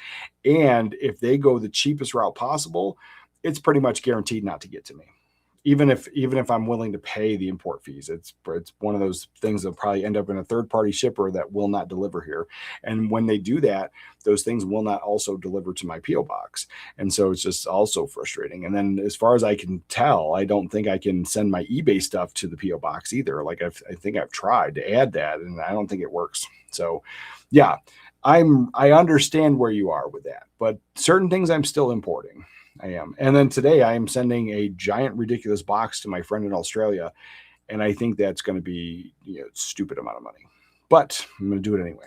And if they go the cheapest route possible, it's pretty much guaranteed not to get to me. Even if I'm willing to pay the import fees, it's one of those things that'll probably end up in a third party shipper that will not deliver here. And when they do that, those things will not also deliver to my PO box. And so it's just also frustrating. And then as far as I can tell, I don't think I can send my eBay stuff to the PO box either. Like I think I've tried to add that, and I don't think it works. So yeah, I understand where you are with that, but certain things I'm still importing. I am. And then today I am sending a giant, ridiculous box to my friend in Australia. And I think that's going to be a stupid amount of money, but I'm going to do it anyway.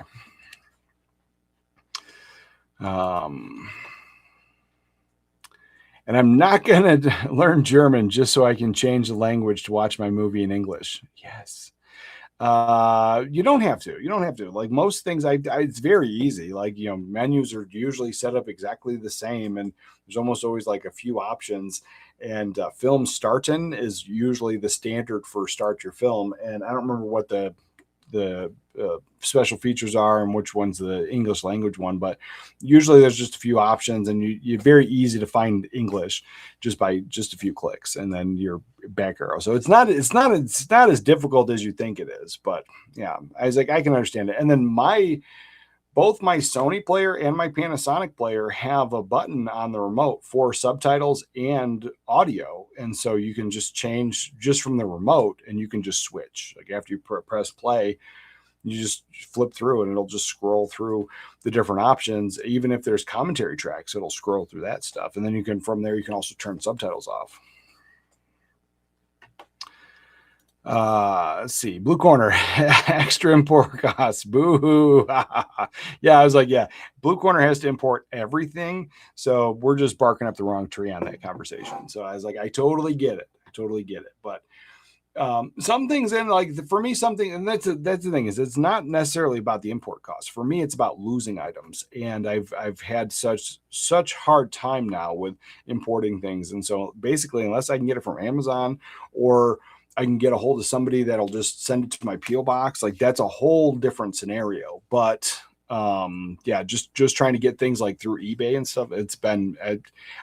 And I'm not going to learn German just so I can change the language to watch my movie in English. Yes. You don't have to. Like most things, it's very easy. Like, menus are usually set up exactly the same, and there's almost always like a few options. And film starting is usually the standard for start your film. And I don't remember what the special features are and which one's the English language one, but usually there's just a few options, and you're very easy to find English just by just a few clicks, and then you're back arrow. So it's not as difficult as you think it is. But yeah, I was like, I can understand it. And then both my Sony player and my Panasonic player have a button on the remote for subtitles and audio. And so you can just change just from the remote, and you can just switch. Like after you press play, you just flip through and it'll just scroll through the different options. Even if there's commentary tracks, it'll scroll through that stuff. And then from there, you can also turn subtitles off. Let's see. Blue Corner, extra import costs. Boo. Yeah, I was like, yeah, Blue Corner has to import everything. So we're just barking up the wrong tree on that conversation. So I was like, I totally get it. But some things, and like for me, and that's the thing, is it's not necessarily about the import cost. For me, it's about losing items. And I've had such hard time now with importing things. And so basically, unless I can get it from Amazon, or I can get a hold of somebody that'll just send it to my PO box, like that's a whole different scenario. But yeah, just trying to get things like through eBay and stuff,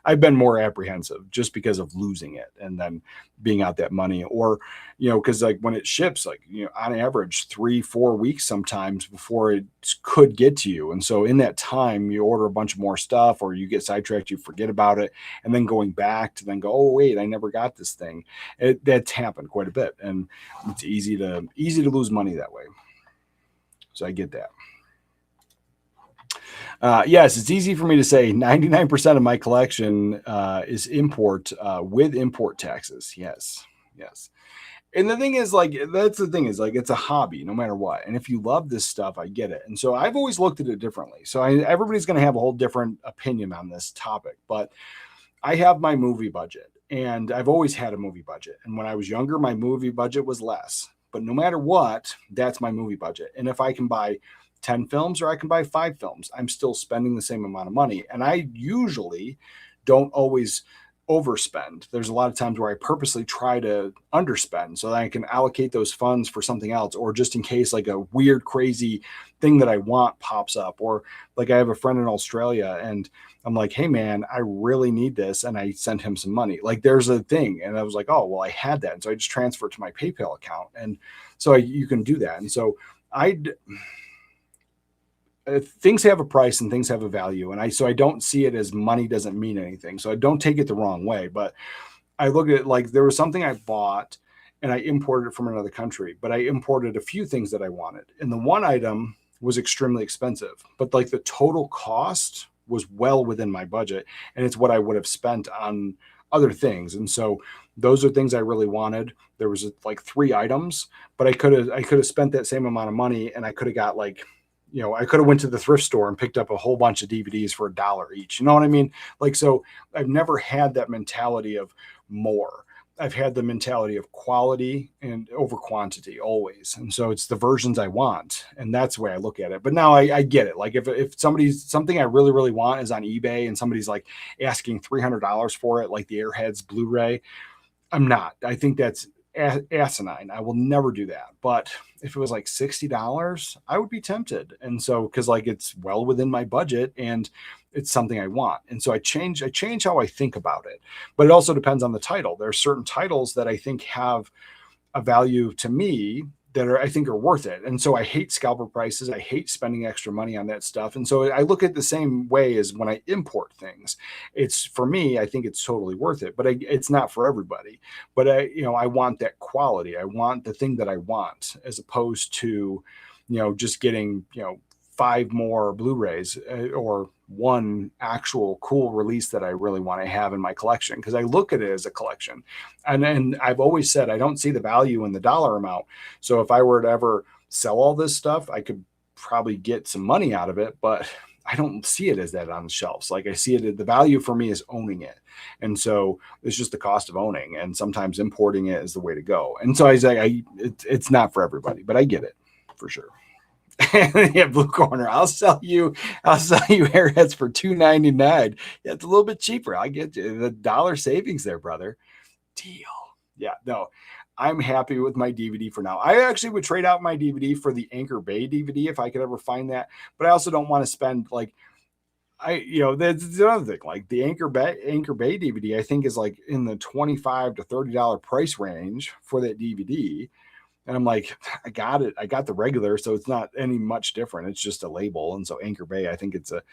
I've been more apprehensive just because of losing it and then being out that money. Or because like when it ships, like on average 3-4 weeks sometimes before it could get to you. And so in that time, you order a bunch of more stuff, or you get sidetracked, you forget about it, and then going back to then go, oh wait, I never got this thing. That's happened quite a bit, and it's easy to lose money that way. So I get that. Yes, it's easy for me to say 99% of my collection is import with import taxes. Yes. And the thing is, like, it's a hobby no matter what. And if you love this stuff, I get it. And so I've always looked at it differently. So everybody's going to have a whole different opinion on this topic. But I have my movie budget, and I've always had a movie budget. And when I was younger, my movie budget was less. But no matter what, that's my movie budget. And if I can buy 10 films or I can buy 5 films, I'm still spending the same amount of money. And I usually don't always overspend. There's a lot of times where I purposely try to underspend so that I can allocate those funds for something else, or just in case like a weird, crazy thing that I want pops up. Or like I have a friend in Australia and I'm like, hey man, I really need this. And I sent him some money. Like there's a thing. And I was like, oh, well, I had that. And so I just transferred to my PayPal account. And so you can do that. And so things have a price and things have a value. And I don't see it as money doesn't mean anything. So I don't take it the wrong way, but I look at it like there was something I bought and I imported it from another country, but I imported a few things that I wanted. And the one item was extremely expensive, but like the total cost was well within my budget. And it's what I would have spent on other things. And so those are things I really wanted. There was like 3 items, but I could have spent that same amount of money and I could have got like, I could have went to the thrift store and picked up a whole bunch of DVDs for $1 each. You know what I mean? Like, so I've never had that mentality of more. I've had the mentality of quality and over quantity always. And so it's the versions I want. And that's the way I look at it. But now I get it. Like if something I really, really want is on eBay and somebody's like asking $300 for it, like the Airheads Blu-ray, I'm not. I think that's asinine. I will never do that. But if it was like $60, I would be tempted. And so, because like it's well within my budget and it's something I want. And so I change how I think about it. But it also depends on the title. There are certain titles that I think have a value to me that I think are worth it. And so I hate scalper prices. I hate spending extra money on that stuff. And so I look at the same way as when I import things. It's for me, I think it's totally worth it, but it's not for everybody. But I want that quality. I want the thing that I want, as opposed to, just getting, 5 more Blu-rays or one actual cool release that I really want to have in my collection, because I look at it as a collection. And I've always said I don't see the value in the dollar amount. So if I were to ever sell all this stuff, I could probably get some money out of it, but I don't see it as that on the shelves. Like I see it, the value for me is owning it. And so it's just the cost of owning, and sometimes importing it is the way to go. And so I say it's not for everybody, but I get it for sure. Yeah, Blue Corner. I'll sell you Airheads for $2.99. Yeah, it's a little bit cheaper. I get you the $1 savings there, brother. Deal. Yeah, no, I'm happy with my DVD for now. I actually would trade out my DVD for the Anchor Bay DVD if I could ever find that. But I also don't want to spend like that's another thing. Like the Anchor Bay DVD, I think is like in the $25 to $30 price range for that DVD. And I'm like, I got it. I got the regular, so it's not any much different. It's just a label. And so Anchor Bay, I think it's a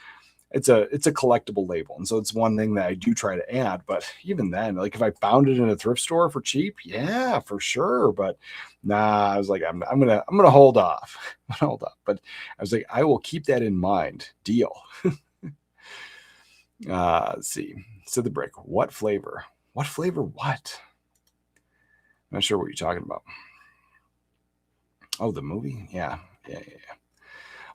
collectible label. And so it's one thing that I do try to add. But even then, like if I found it in a thrift store for cheap, yeah, for sure. But nah, I was like, I'm gonna hold off. But I was like, I will keep that in mind. Deal. Let's see. So the brick. What flavor? What? I'm not sure what you're talking about. Oh, the movie? Yeah.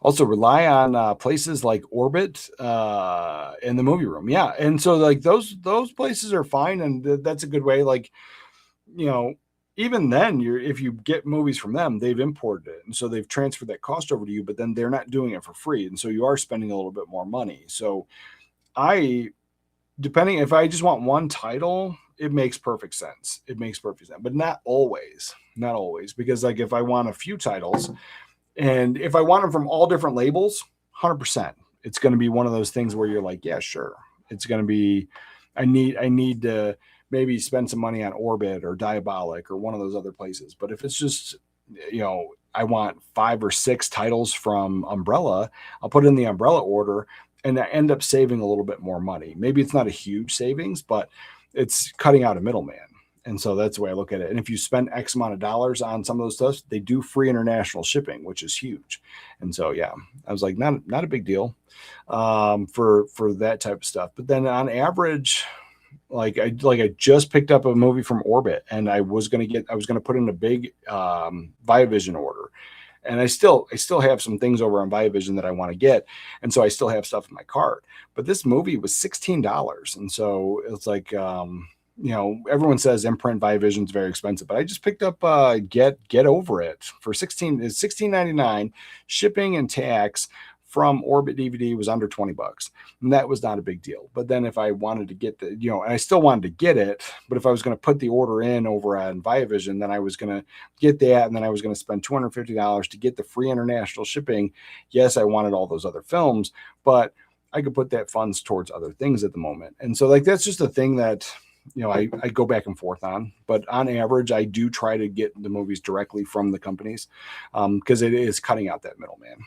Also rely on places like Orbit in the movie room. Yeah. And so like those places are fine. And that's a good way. Like, even then if you get movies from them, they've imported it. And so they've transferred that cost over to you, but then they're not doing it for free. And so you are spending a little bit more money. So depending if I just want one title, it makes perfect sense. But not always, because like if I want a few titles and if I want them from all different labels, 100%, it's going to be one of those things where you're like, yeah, sure. It's going to be, I need to maybe spend some money on Orbit or Diabolic or one of those other places. But if it's just, I want 5 or 6 titles from Umbrella, I'll put in the Umbrella order and I end up saving a little bit more money. Maybe it's not a huge savings, but it's cutting out a middleman. And so that's the way I look at it. And if you spend X amount of dollars on some of those stuff, they do free international shipping, which is huge. And so, yeah, I was like, not a big deal for that type of stuff. But then on average, I just picked up a movie from Orbit and I was going to put in a big Viavision order. And I still have some things over on Viavision that I want to get. And so I still have stuff in my cart. But this movie was $16. And so it's like, everyone says imprint Viavision is very expensive, but I just picked up Get Over It for $16.99, shipping and tax from Orbit DVD was under $20, and that was not a big deal. But then if I wanted to get the, and I still wanted to get it, but if I was going to put the order in over on Viavision, then I was going to get that, and then I was going to spend $250 to get the free international shipping. Yes, I wanted all those other films, but I could put that funds towards other things at the moment. And so like, that's just a thing that, I go back and forth on, but on average, I do try to get the movies directly from the companies, because it is cutting out that middleman.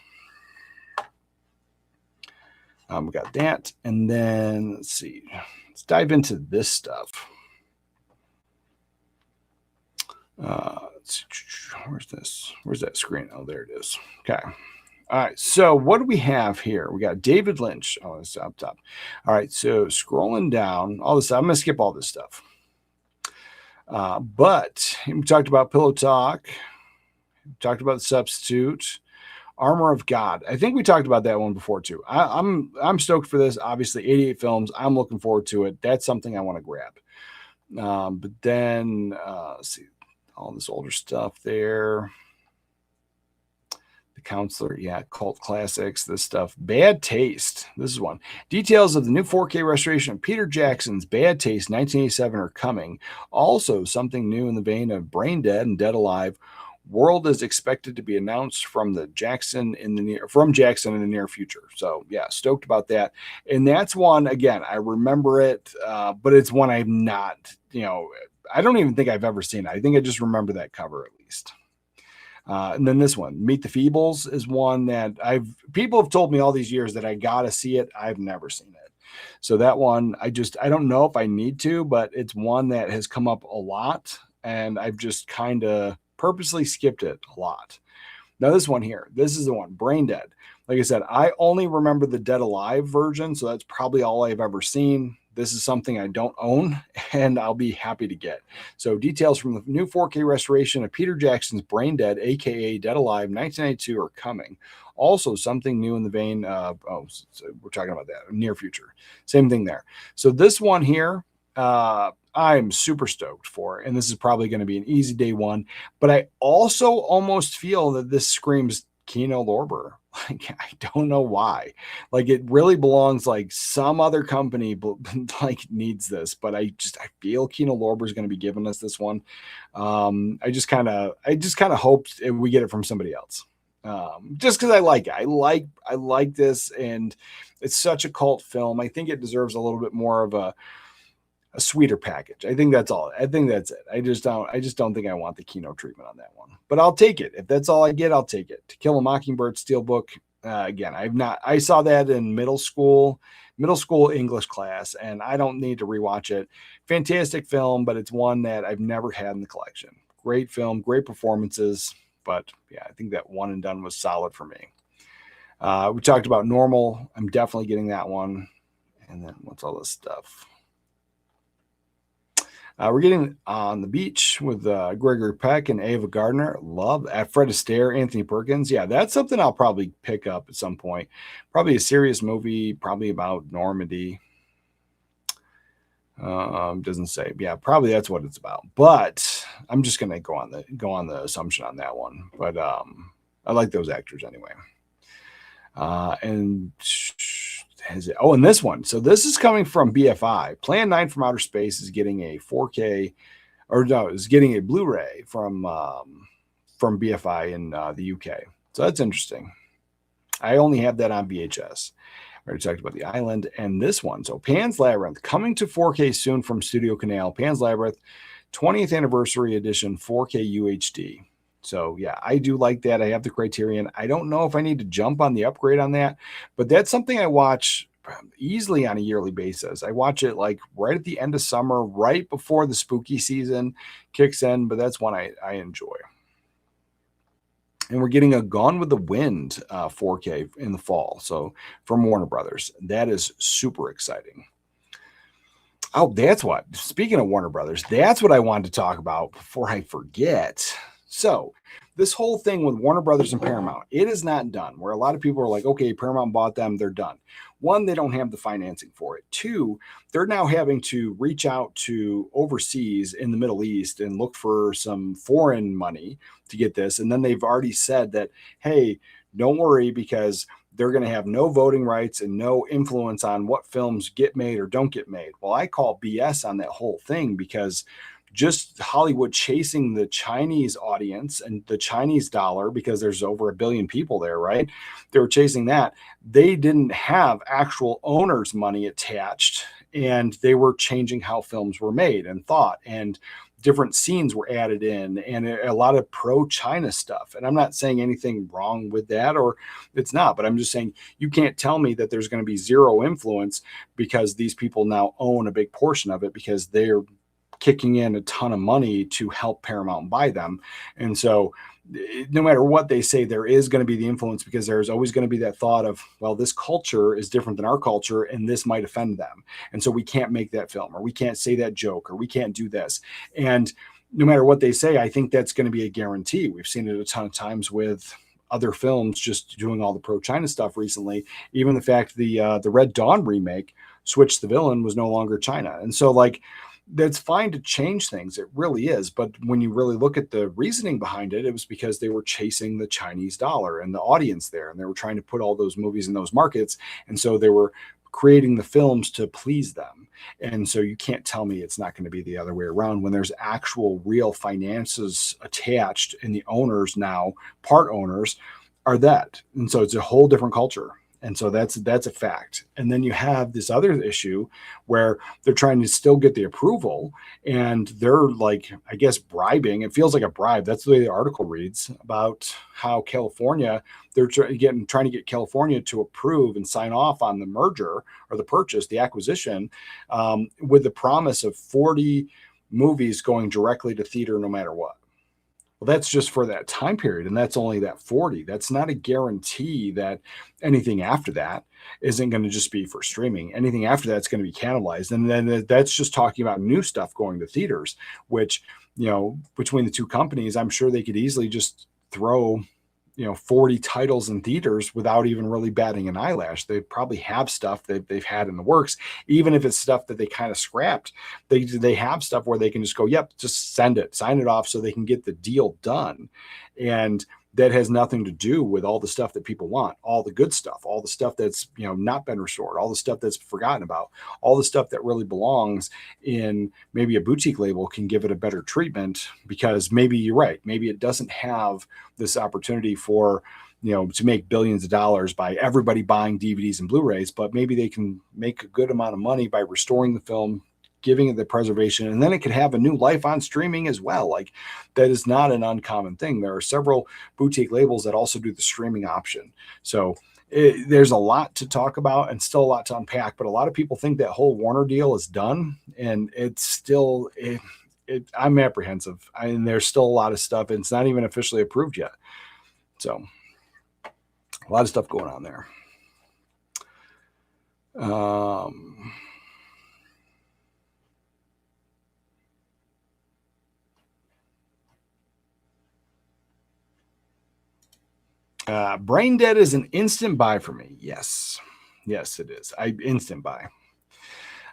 We got that. And then let's see, let's dive into this stuff. Where's this? Where's that screen? Oh, there it is. Okay. All right. So what do we have here? We got David Lynch. Oh, it's up top. All right. So scrolling down all this, I'm going to skip all this stuff. But we talked about Pillow Talk. We talked about The Substitute. Armor of God. I think we talked about that one before too. I'm stoked for this. Obviously, 88 films. I'm looking forward to it. That's something I want to grab. But then let's see, all this older stuff there. The Counselor, yeah, cult classics. This stuff. Bad Taste. This is one. Details of the new 4K restoration of Peter Jackson's Bad Taste 1987 are coming. Also, something new in the vein of Brain Dead and Dead Alive. World is expected to be announced from Jackson in the near future. So yeah, stoked about that. And that's one, again, I remember it, but it's one I'm not, I don't even think I've ever seen it. I think I just remember that cover at least. And then this one, Meet the Feebles, is one that people have told me all these years that I got to see it. I've never seen it. So that one, I don't know if I need to, but it's one that has come up a lot, and I've just kind of purposely skipped it a lot. Now this one here, this is the one, Brain Dead. Like I said, I only remember the Dead Alive version, so that's probably all I've ever seen. This is something I don't own, and I'll be happy to get. So details from the new 4K restoration of Peter Jackson's Brain Dead, aka Dead Alive 1992, are coming. Also, something new in the vein of, so we're talking about that, near future. Same thing there. So this one here, I'm super stoked for, and this is probably going to be an easy day one, but I also almost feel that this screams Kino Lorber. Like, I don't know why. Like, it really belongs, like, some other company like needs this, but I feel Kino Lorber is going to be giving us this one. I just kind of hope we get it from somebody else. Just because I like it. I like this, and it's such a cult film. I think it deserves a little bit more of a sweeter package. I think that's all. I think that's it. I just don't think I want the Kino treatment on that one, but I'll take it. If that's all I get, I'll take it. To Kill a Mockingbird Steelbook. Again, I saw that in middle school English class, and I don't need to rewatch it. Fantastic film, but it's one that I've never had in the collection. Great film, great performances, but yeah, I think that One and Done was solid for me. We talked about Normal. I'm definitely getting that one. And then what's all this stuff? We're getting On the Beach with Gregory Peck and Ava Gardner. Love Fred Astaire, Anthony Perkins. Yeah, that's something I'll probably pick up at some point. Probably a serious movie, probably about Normandy. Doesn't say. Yeah, probably that's what it's about. But I'm just gonna go on the assumption on that one. But I like those actors anyway. And this one. So this is coming from BFI. Plan 9 from Outer Space is getting a 4K, is getting a Blu-ray from BFI in the UK. So that's interesting. I only have that on VHS. I already talked about The Island and this one. So Pan's Labyrinth coming to 4K soon from Studio Canal. Pan's Labyrinth 20th anniversary edition 4K UHD. So yeah, I do like that. I have the Criterion. I don't know if I need to jump on the upgrade on that, but that's something I watch easily on a yearly basis. I watch it like right at the end of summer, right before the spooky season kicks in, but that's one I enjoy. And we're getting a Gone with the Wind 4K in the fall. So from Warner Brothers, that is super exciting. Oh, that's what, speaking of Warner Brothers, that's what I wanted to talk about before I forget. So this whole thing with Warner Brothers and Paramount, it is not done, where a lot of people are like, okay, Paramount bought them, they're done. One, they don't have the financing for it. Two, they're now having to reach out to overseas in the Middle East and look for some foreign money to get this. And then they've already said that, hey, don't worry, because they're going to have no voting rights and no influence on what films get made or don't get made. Well, I call BS on that whole thing, because just Hollywood chasing the Chinese audience and the Chinese dollar, because there's over 1 billion people there, right? They were chasing that. They didn't have actual owners' money attached, and they were changing how films were made and thought, and different scenes were added in, and a lot of pro-China stuff. And I'm not saying anything wrong with that, or it's not, but I'm just saying you can't tell me that there's going to be zero influence because these people now own a big portion of it, because they're kicking in a ton of money to help Paramount buy them. And so no matter what they say, there is going to be the influence, because there's always going to be that thought of, well, this culture is different than our culture, and this might offend them. And so we can't make that film, or we can't say that joke, or we can't do this. And no matter what they say, I think that's going to be a guarantee. We've seen it a ton of times with other films just doing all the pro-China stuff recently. Even the fact the Red Dawn remake switched the villain was no longer China. And so, like, that's fine to change things. It really is. But when you really look at the reasoning behind it, it was because they were chasing the Chinese dollar and the audience there, and they were trying to put all those movies in those markets. And so they were creating the films to please them. And so you can't tell me it's not going to be the other way around when there's actual real finances attached, and the owners now, part owners, are that. And so it's a whole different culture. And so that's a fact. And then you have this other issue where they're trying to still get the approval, and they're, like, I guess, bribing. It feels like a bribe. That's the way the article reads, about how California, they're trying to get California to approve and sign off on the merger, or the purchase, the acquisition, with the promise of 40 movies going directly to theater no matter what. Well, that's just for that time period, and that's only that 40. That's not a guarantee that anything after that isn't going to just be for streaming. Anything after that's going to be cannibalized. And then that's just talking about new stuff going to theaters, which, between the two companies, I'm sure they could easily just throw 40 titles in theaters without even really batting an eyelash. They probably have stuff that they've had in the works, even if it's stuff that they kind of scrapped. They have stuff where they can just go, yep, just sign it off, so they can get the deal done. And that has nothing to do with all the stuff that people want, all the good stuff, all the stuff that's, not been restored, all the stuff that's forgotten about, all the stuff that really belongs in maybe a boutique label can give it a better treatment, because maybe you're right. Maybe it doesn't have this opportunity for, to make billions of dollars by everybody buying DVDs and Blu-rays, but maybe they can make a good amount of money by restoring the film, giving it the preservation, and then it could have a new life on streaming as well. Like, that is not an uncommon thing. There are several boutique labels that also do the streaming option. So there's a lot to talk about and still a lot to unpack, but a lot of people think that whole Warner deal is done, and it's still, I'm apprehensive. There's still a lot of stuff, and it's not even officially approved yet. So a lot of stuff going on there. Brain Dead is an instant buy for me. Yes, it is. Instant buy.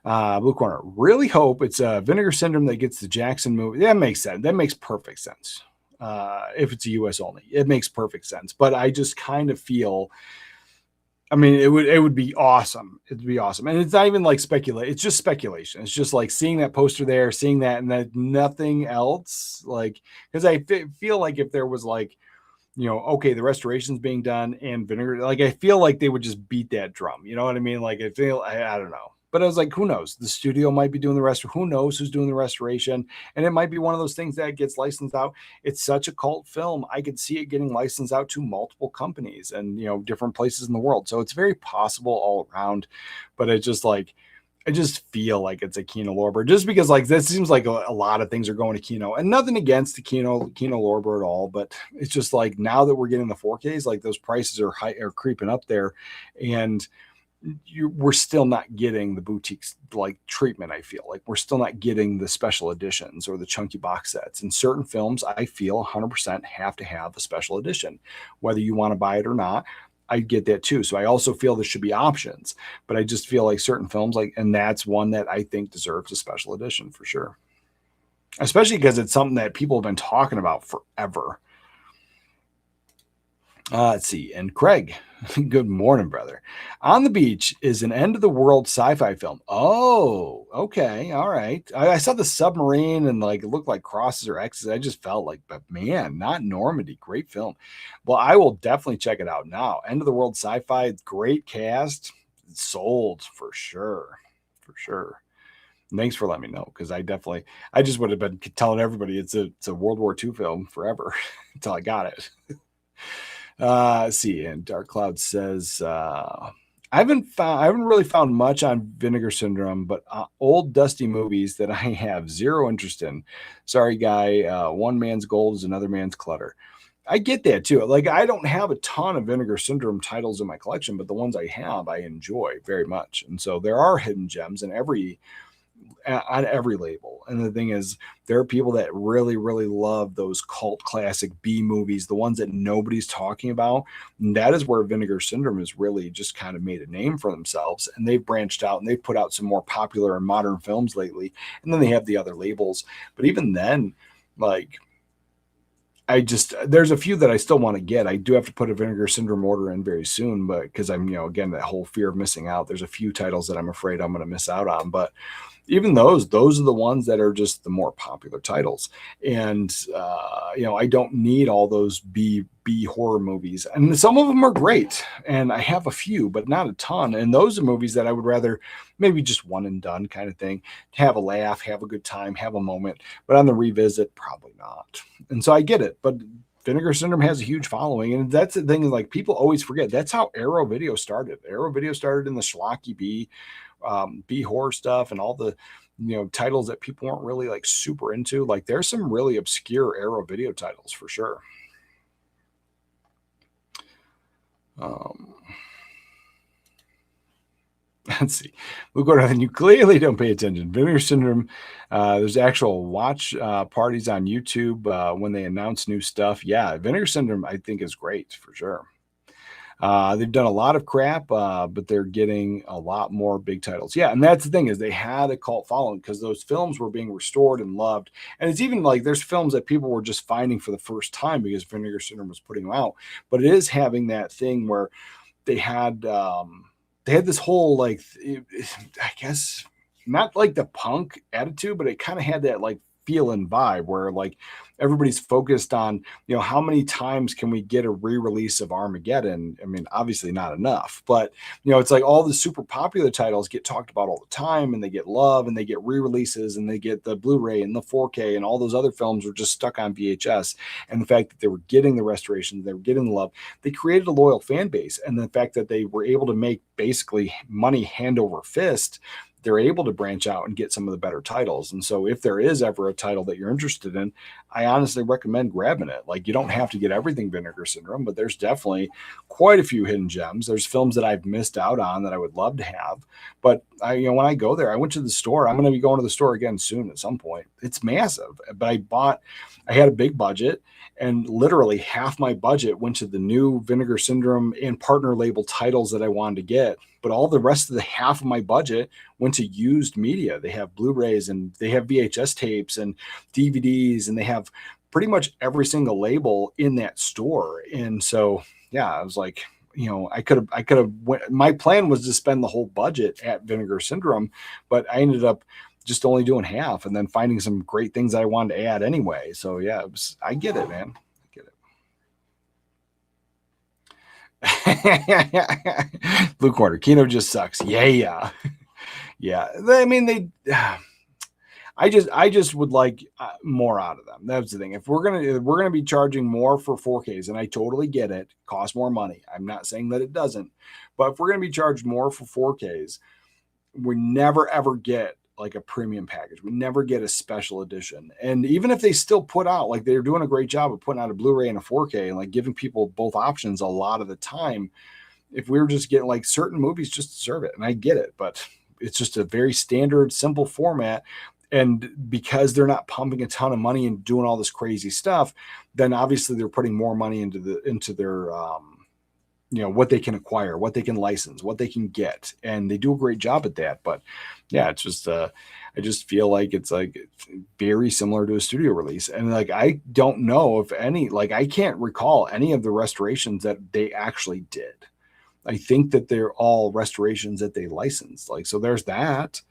Blue Corner, really hope it's Vinegar Syndrome that gets the Jackson movie. That makes sense. That makes perfect sense. If it's a US only, it makes perfect sense. But I just kind of feel, it would be awesome. It'd be awesome. And it's not even like speculate. It's just speculation. It's just like seeing that poster there, seeing that, and that nothing else. Like, because I feel like if there was like, okay, the restoration's being done and Vinegar, like, I feel like they would just beat that drum. You know what I mean? Like, I don't know. But I was like, who knows? The studio might be doing the rest. Who knows who's doing the restoration? And it might be one of those things that gets licensed out. It's such a cult film. I could see it getting licensed out to multiple companies and, different places in the world. So it's very possible all around. But I just feel like it's a Kino Lorber, just because, like, this seems like a lot of things are going to Kino, and nothing against the Kino Lorber at all. But it's just like, now that we're getting the 4Ks, like, those prices are creeping up there, and we're still not getting the boutiques like treatment. I feel like we're still not getting the special editions or the chunky box sets. In certain films, I feel 100% have to have a special edition, whether you want to buy it or not. I get that too. So I also feel there should be options, but I just feel like certain films, and that's one that I think deserves a special edition for sure. Especially because it's something that people have been talking about forever. Let's see. And Craig, good morning, brother. On the Beach is an end of the world sci-fi film. Oh, okay. All right. I saw the submarine and like it looked like crosses or X's. I just felt like, but man, not Normandy. Great film. Well, I will definitely check it out now. End of the world sci-fi, great cast. Sold for sure. For sure. Thanks for letting me know because I just would have been telling everybody it's a World War II film forever until I got it. Let's see, and Dark Cloud says, I haven't really found much on Vinegar Syndrome, but old dusty movies that I have zero interest in. Sorry, guy. One man's gold is another man's clutter. I get that too. Like I don't have a ton of Vinegar Syndrome titles in my collection, but the ones I have, I enjoy very much. And so there are hidden gems in on every label. And the thing is, there are people that really, really love those cult classic B movies, the ones that nobody's talking about. And that is where Vinegar Syndrome has really just kind of made a name for themselves. And they've branched out and they've put out some more popular and modern films lately. And then they have the other labels. But even then, like, there's a few that I still want to get. I do have to put a Vinegar Syndrome order in very soon, but because I'm, again, that whole fear of missing out, there's a few titles that I'm afraid I'm going to miss out on. But even those are the ones that are just the more popular titles. And, I don't need all those B horror movies. And some of them are great. And I have a few, but not a ton. And those are movies that I would rather maybe just one and done kind of thing, have a laugh, have a good time, have a moment. But on the revisit, probably not. And so I get it. But Vinegar Syndrome has a huge following. And that's the thing, like people always forget. That's how Arrow Video started. Arrow Video started in the schlocky B horror stuff and all the titles that people weren't really like super into. Like there's some really obscure Arrow Video titles for sure. Let's see. We'll go to you clearly don't pay attention. Vinegar Syndrome. There's actual watch parties on YouTube when they announce new stuff. Yeah, Vinegar Syndrome I think is great for sure. They've done a lot of crap, but they're getting a lot more big titles. Yeah, and that's the thing is they had a cult following because those films were being restored and loved. And it's even like there's films that people were just finding for the first time because Vinegar Syndrome was putting them out. But it is having that thing where they had this whole like I guess not like the punk attitude, but it kind of had that like feel and vibe where like everybody's focused on how many times can we get a re-release of Armageddon. I mean, obviously not enough, but it's like all the super popular titles get talked about all the time and they get love and they get re-releases and they get the Blu-ray and the 4K and all those other films were just stuck on VHS. And the fact that they were getting the restoration, they were getting the love, they created a loyal fan base. And the fact that they were able to make basically money hand over fist, they're able to branch out and get some of the better titles. And so if there is ever a title that you're interested in, I honestly recommend grabbing it. Like you don't have to get everything Vinegar Syndrome, but there's definitely quite a few hidden gems. There's films that I've missed out on that I would love to have. But when I go there, I went to the store. I'm going to be going to the store again soon at some point. It's massive, but I had a big budget and literally half my budget went to the new Vinegar Syndrome and partner label titles that I wanted to get. But all the rest of the half of my budget went to used media. They have Blu-rays and they have VHS tapes and DVDs and they have pretty much every single label in that store. And so, yeah, I was like, I could have my plan was to spend the whole budget at Vinegar Syndrome, but I ended up just only doing half and then finding some great things I wanted to add anyway. So yeah, I get it, man. Blue Corner Kino just sucks. Yeah. I mean, I just would like more out of them. That's the thing. If we're gonna be charging more for 4Ks, and I totally get it, costs more money. I'm not saying that it doesn't, but if we're gonna be charged more for 4Ks, we never ever get like a premium package. We never get a special edition. And even if they still put out, like they're doing a great job of putting out a Blu-ray and a 4K and like giving people both options a lot of the time, if we were just getting like certain movies just deserve it. And I get it, but it's just a very standard, simple format. And because they're not pumping a ton of money and doing all this crazy stuff, then obviously they're putting more money into their what they can acquire, what they can license, what they can get, and they do a great job at that. But yeah, it's just I just feel like it's very similar to a studio release, and like I don't know if any, like I can't recall any of the restorations that they actually did. I think that they're all restorations that they licensed, like, so there's that.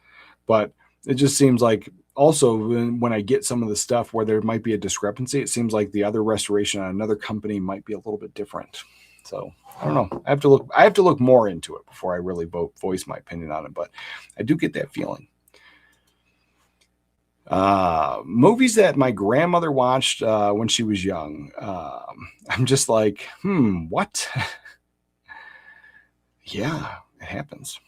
But it just seems like also when I get some of the stuff where there might be a discrepancy, it seems like the other restoration on another company might be a little bit different. So I don't know. I have to look more into it before I really voice my opinion on it. But I do get that feeling. Movies that my grandmother watched when she was young. I'm just like, what? Yeah, it happens.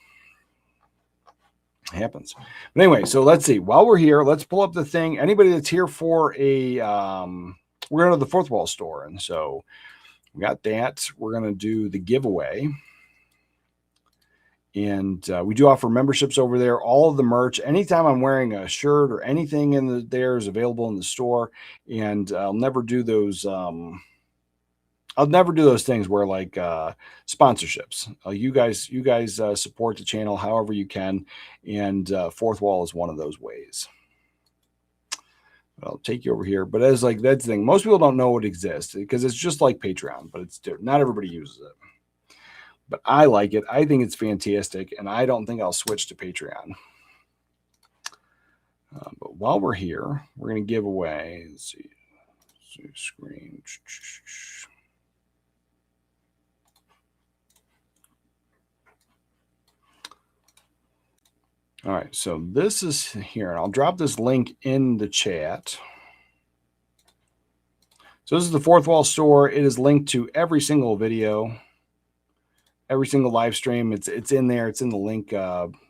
It happens. But anyway, so let's see. While we're here, let's pull up the thing. Anybody that's here for a, we're going to the Fourth Wall store. And so we got that. We're going to do the giveaway. And we do offer memberships over there. All of the merch, anytime I'm wearing a shirt or anything there is available in the store. And I'll never do those. I'll never do those things where like sponsorships. You guys support the channel however you can, and Fourth Wall is one of those ways. I'll take you over here, but as like that's the thing. Most people don't know it exists because it's just like Patreon, but it's not everybody uses it. But I like it. I think it's fantastic, and I don't think I'll switch to Patreon. But while we're here, we're going to give away. Let's see screen. All right, so this is here, and I'll drop this link in the chat. So this is the Fourth Wall store. It is linked to every single video, every single live stream. It's in there. It's in the link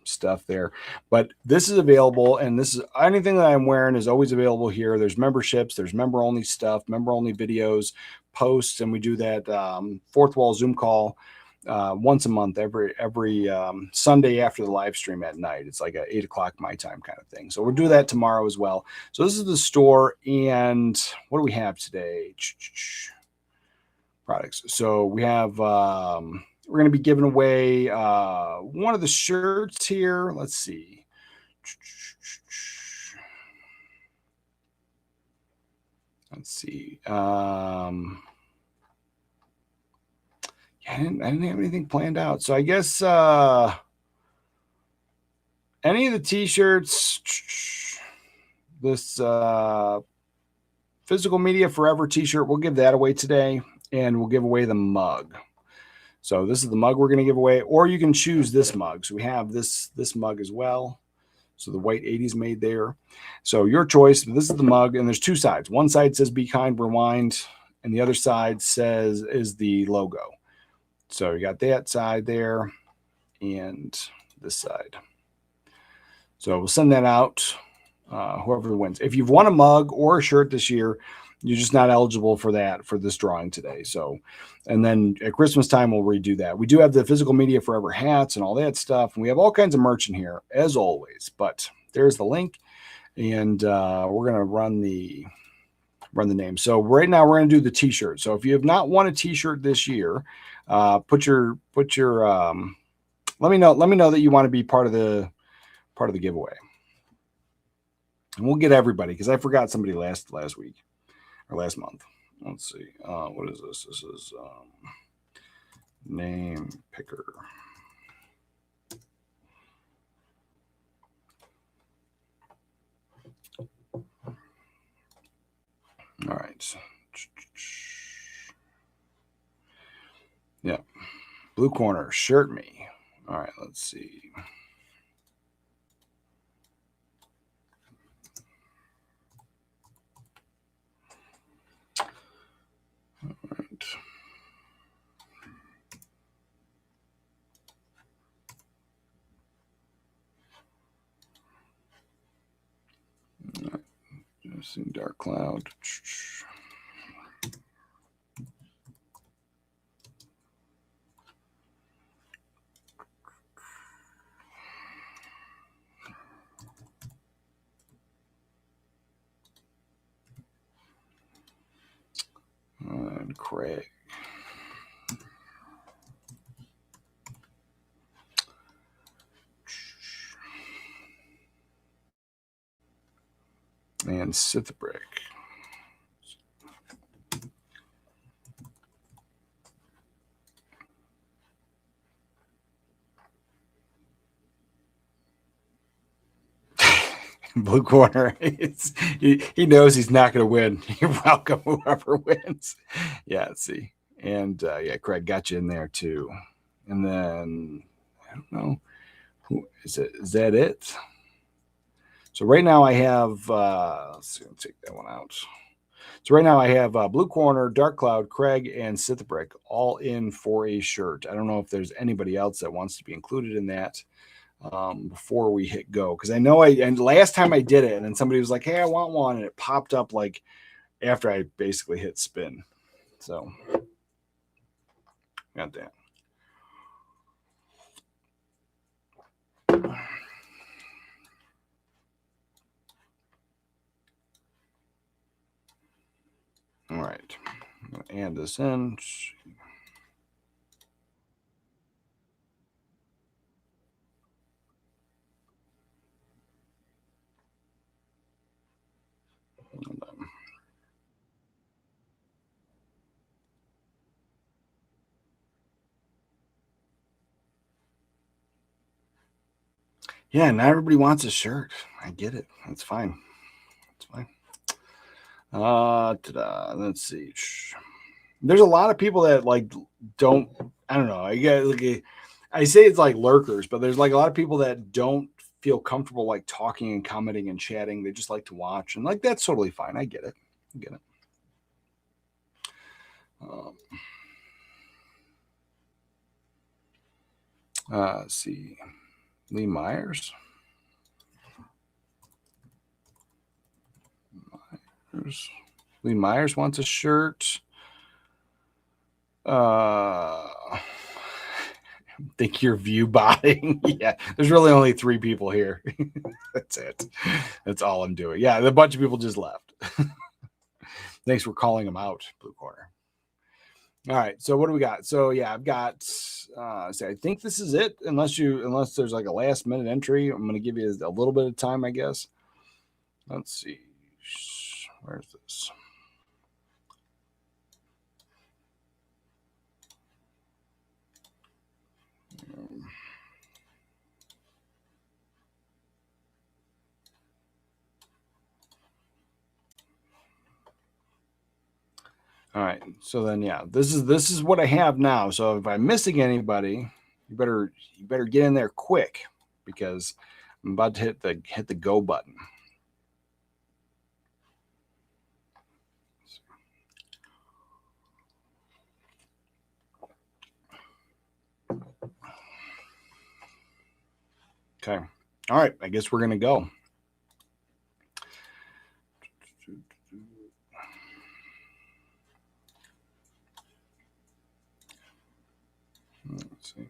stuff there. But this is available, and this is anything that I'm wearing is always available here. There's memberships. There's member-only stuff, member-only videos, posts, and we do that Fourth Wall Zoom call once a month, every Sunday after the live stream at night. It's like a 8 o'clock my time kind of thing. So we'll do that tomorrow as well. So this is the store, and what do we have today? Products. So we have we're going to be giving away one of the shirts here. Let's see. Let's see. I didn't have anything planned out. So I guess any of the t-shirts, this Physical Media Forever t-shirt, we'll give that away today, and we'll give away the mug. So this is the mug we're going to give away, or you can choose this mug. So we have this mug as well. So the white 80s made there. So your choice. This is the mug, and there's two sides. One side says "Be Kind, Rewind," and the other side is the logo. So you got that side there and this side. So we'll send that out, whoever wins. If you've won a mug or a shirt this year, you're just not eligible for that for this drawing today. So, and then at Christmas time, we'll redo that. We do have the Physical Media Forever hats and all that stuff. And we have all kinds of merch in here, as always. But there's the link. And we're going to run the name. So right now we're going to do the t-shirt. So if you have not won a t-shirt this year, put your let me know that you want to be part of the giveaway, and we'll get everybody, because I forgot somebody last week or last month. Let's see, what is this? This is name picker. All right. Yeah. Blue corner, shirt me. All right, let's see. All right. All right. Just in dark cloud. And Craig. and Sith Brick. Blue corner. He knows he's not going to win. You're welcome, whoever wins. Yeah, let's see. And yeah, Craig got you in there too. And then I don't know who is it. Is that it? So right now I have. Let's see. I'll take that one out. So right now I have Blue Corner, Dark Cloud, Craig, and Sith Brick all in for a shirt. I don't know if there's anybody else that wants to be included in that. Before we hit go, because I know and last time I did it, and then somebody was like, "Hey, I want one," and it popped up like after I basically hit spin. So got that. All right, I'm gonna add this in. Yeah, not everybody wants a shirt. I get it. That's fine. That's fine. Let's see. There's a lot of people that like don't. I don't know. I get like I say it's like lurkers, but there's like a lot of people that don't feel comfortable like talking and commenting and chatting. They just like to watch, and like that's totally fine. I get it. I get it. Let's see. Lee Myers. Lee Myers wants a shirt. Think you're view botting. Yeah, there's really only 3 people here. That's it. That's all I'm doing. Yeah, a bunch of people just left. Thanks for calling them out, Blue Corner. All right, so what do we got? So yeah, I've got. I think this is it. Unless there's like a last minute entry, I'm going to give you a little bit of time, I guess. Let's see. Where's this? All right. So then, yeah, this is what I have now. So if I'm missing anybody, you better get in there quick because I'm about to hit the go button. Okay. All right. I guess we're gonna go. Let's see.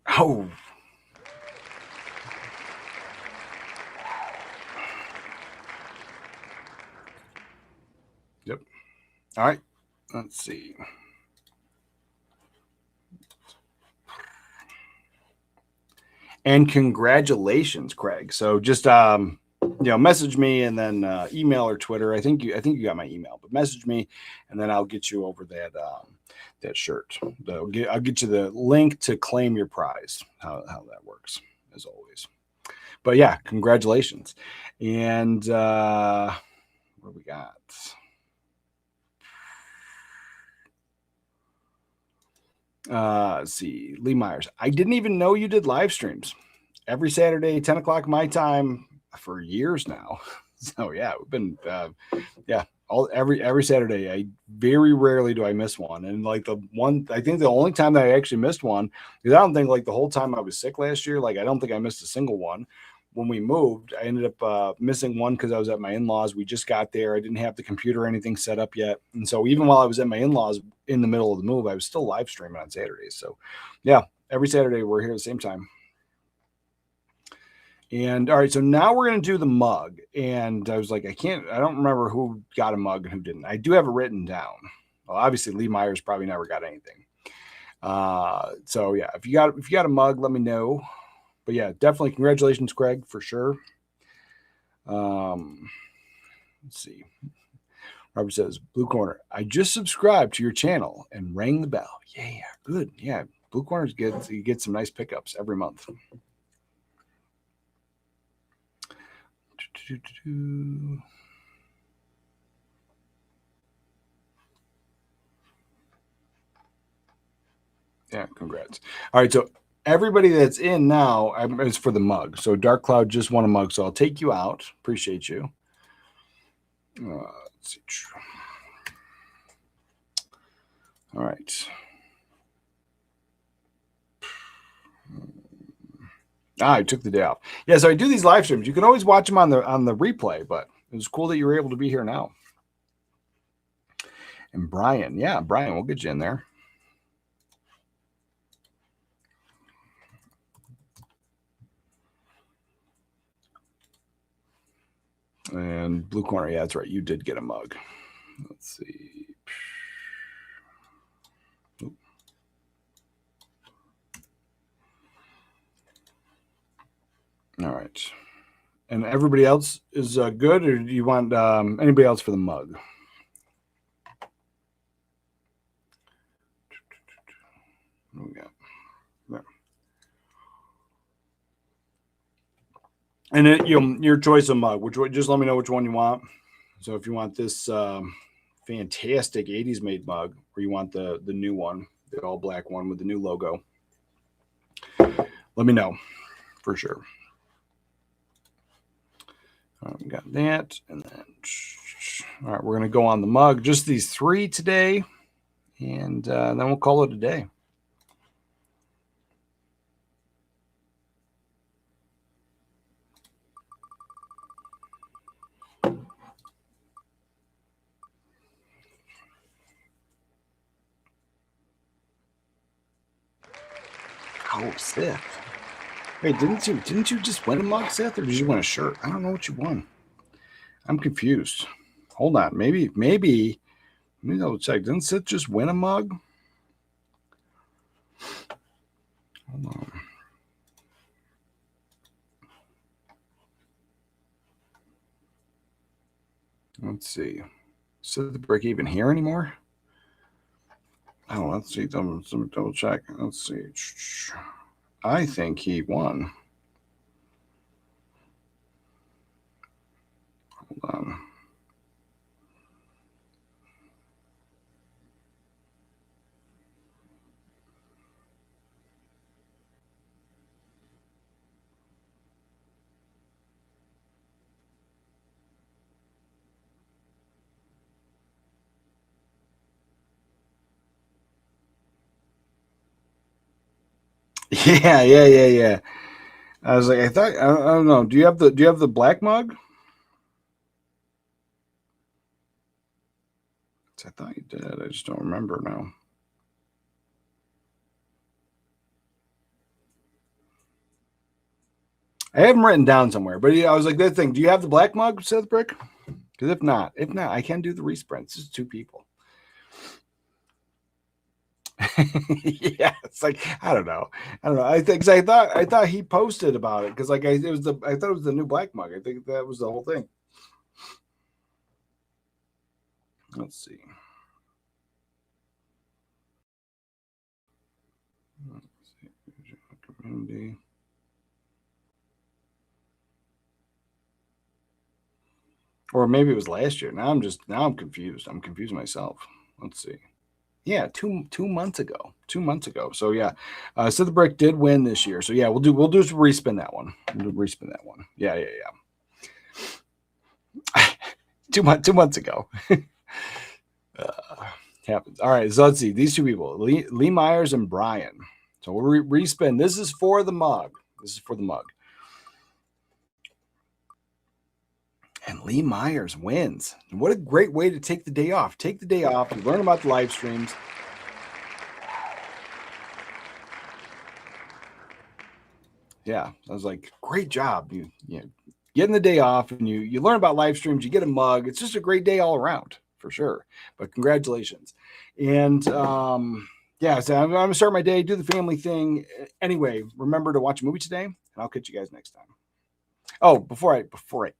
Oh. Yep. All right. Let's see. And congratulations, Craig. So just message me and then email or Twitter. I think you got my email, but message me and then I'll get you over that shirt. I'll get you the link to claim your prize. How that works, as always. But yeah, congratulations. And what do we got? Let's see. Lee Myers. I didn't even know you did live streams every Saturday, 10 o'clock my time for years now. So yeah, we've been every Saturday. I very rarely do I miss one. And like I think the only time that I actually missed one, because I don't think like the whole time I was sick last year, like I don't think I missed a single one. When we moved, I ended up missing one because I was at my in-laws. We just got there. I didn't have the computer or anything set up yet. And so even while I was at my in-laws in the middle of the move, I was still live streaming on Saturdays. So yeah, every Saturday we're here at the same time. And all right, so now we're going to do the mug. And I was like, I don't remember who got a mug and who didn't. I do have it written down. Well, obviously Lee Myers probably never got anything. So yeah, if you got a mug, let me know. But yeah, definitely congratulations, Craig, for sure. Let's see. Robert says, Blue Corner, I just subscribed to your channel and rang the bell. Yeah, good. Yeah, Blue Corner's good. So you get some nice pickups every month. Yeah, congrats. All right, so everybody that's in now is for the mug. So Dark Cloud just won a mug, so I'll take you out. Appreciate you. Let's see. All right. I took the day off. Yeah, so I do these live streams. You can always watch them on the replay, but it was cool that you were able to be here now. And Brian, yeah, Brian, we'll get you in there. And Blue Corner, yeah, that's right. You did get a mug. Let's see. Oop. All right. And everybody else is good, or do you want anybody else for the mug? What we got? There. And your choice of mug, just let me know which one you want. So if you want this fantastic 80s made mug, or you want the new one, the all black one with the new logo, let me know for sure. We got that, and then all right, we're gonna go on the mug. Just these 3 today, and then we'll call it a day. Oh, Seth. Wait, didn't you just win a mug, Seth, or did you win a shirt? I don't know what you won. I'm confused. Hold on. Maybe I'll check. Didn't Seth just win a mug? Hold on. Let's see. Is the break even here anymore? Oh, let's see. Let me double check. Let's see. I think he won. Hold on. Yeah. I was like, I don't know. Do you have the black mug? I thought you did. I just don't remember now. I have them written down somewhere, but I was like, that thing. Do you have the black mug, Seth Brick? Because if not, I can do the resprints. It's 2 people. Yeah, it's like I don't know. I thought he posted about it because I thought it was the new black mug. I think that was the whole thing. Let's see. Community. Or maybe it was last year. Now I'm confused. I'm confused myself. Let's see. Yeah, two months ago. 2 months ago. So yeah, so the brick did win this year. So yeah, we'll do respin that one. We'll respin that one. Yeah. 2 months ago. Happens. All right, so let's see. These 2 people, Lee Myers and Brian. So we'll respin. This is for the mug. And Lee Myers wins. And what a great way to take the day off. Take the day off. You learn about the live streams. Yeah, I was like, great job. You getting the day off, and you learn about live streams. You get a mug. It's just a great day all around for sure. But congratulations. And yeah, so I'm gonna start my day, do the family thing. Anyway, remember to watch a movie today, and I'll catch you guys next time. Oh, before I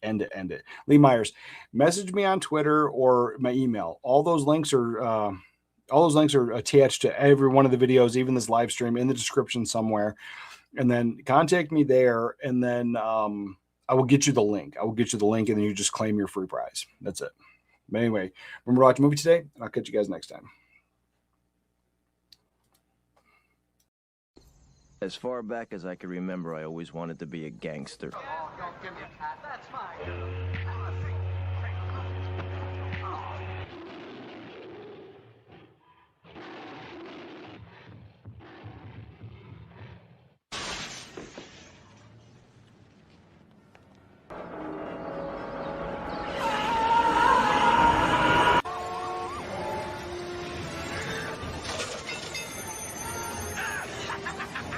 end it, Lee Myers, message me on Twitter or my email. All those links are attached to every one of the videos, even this live stream, in the description somewhere. And then contact me there, and then I will get you the link. And then you just claim your free prize. That's it. But anyway, remember to watch a movie today, and I'll catch you guys next time. As far back as I can remember, I always wanted to be a gangster. Oh, don't give me a pat. That's mine.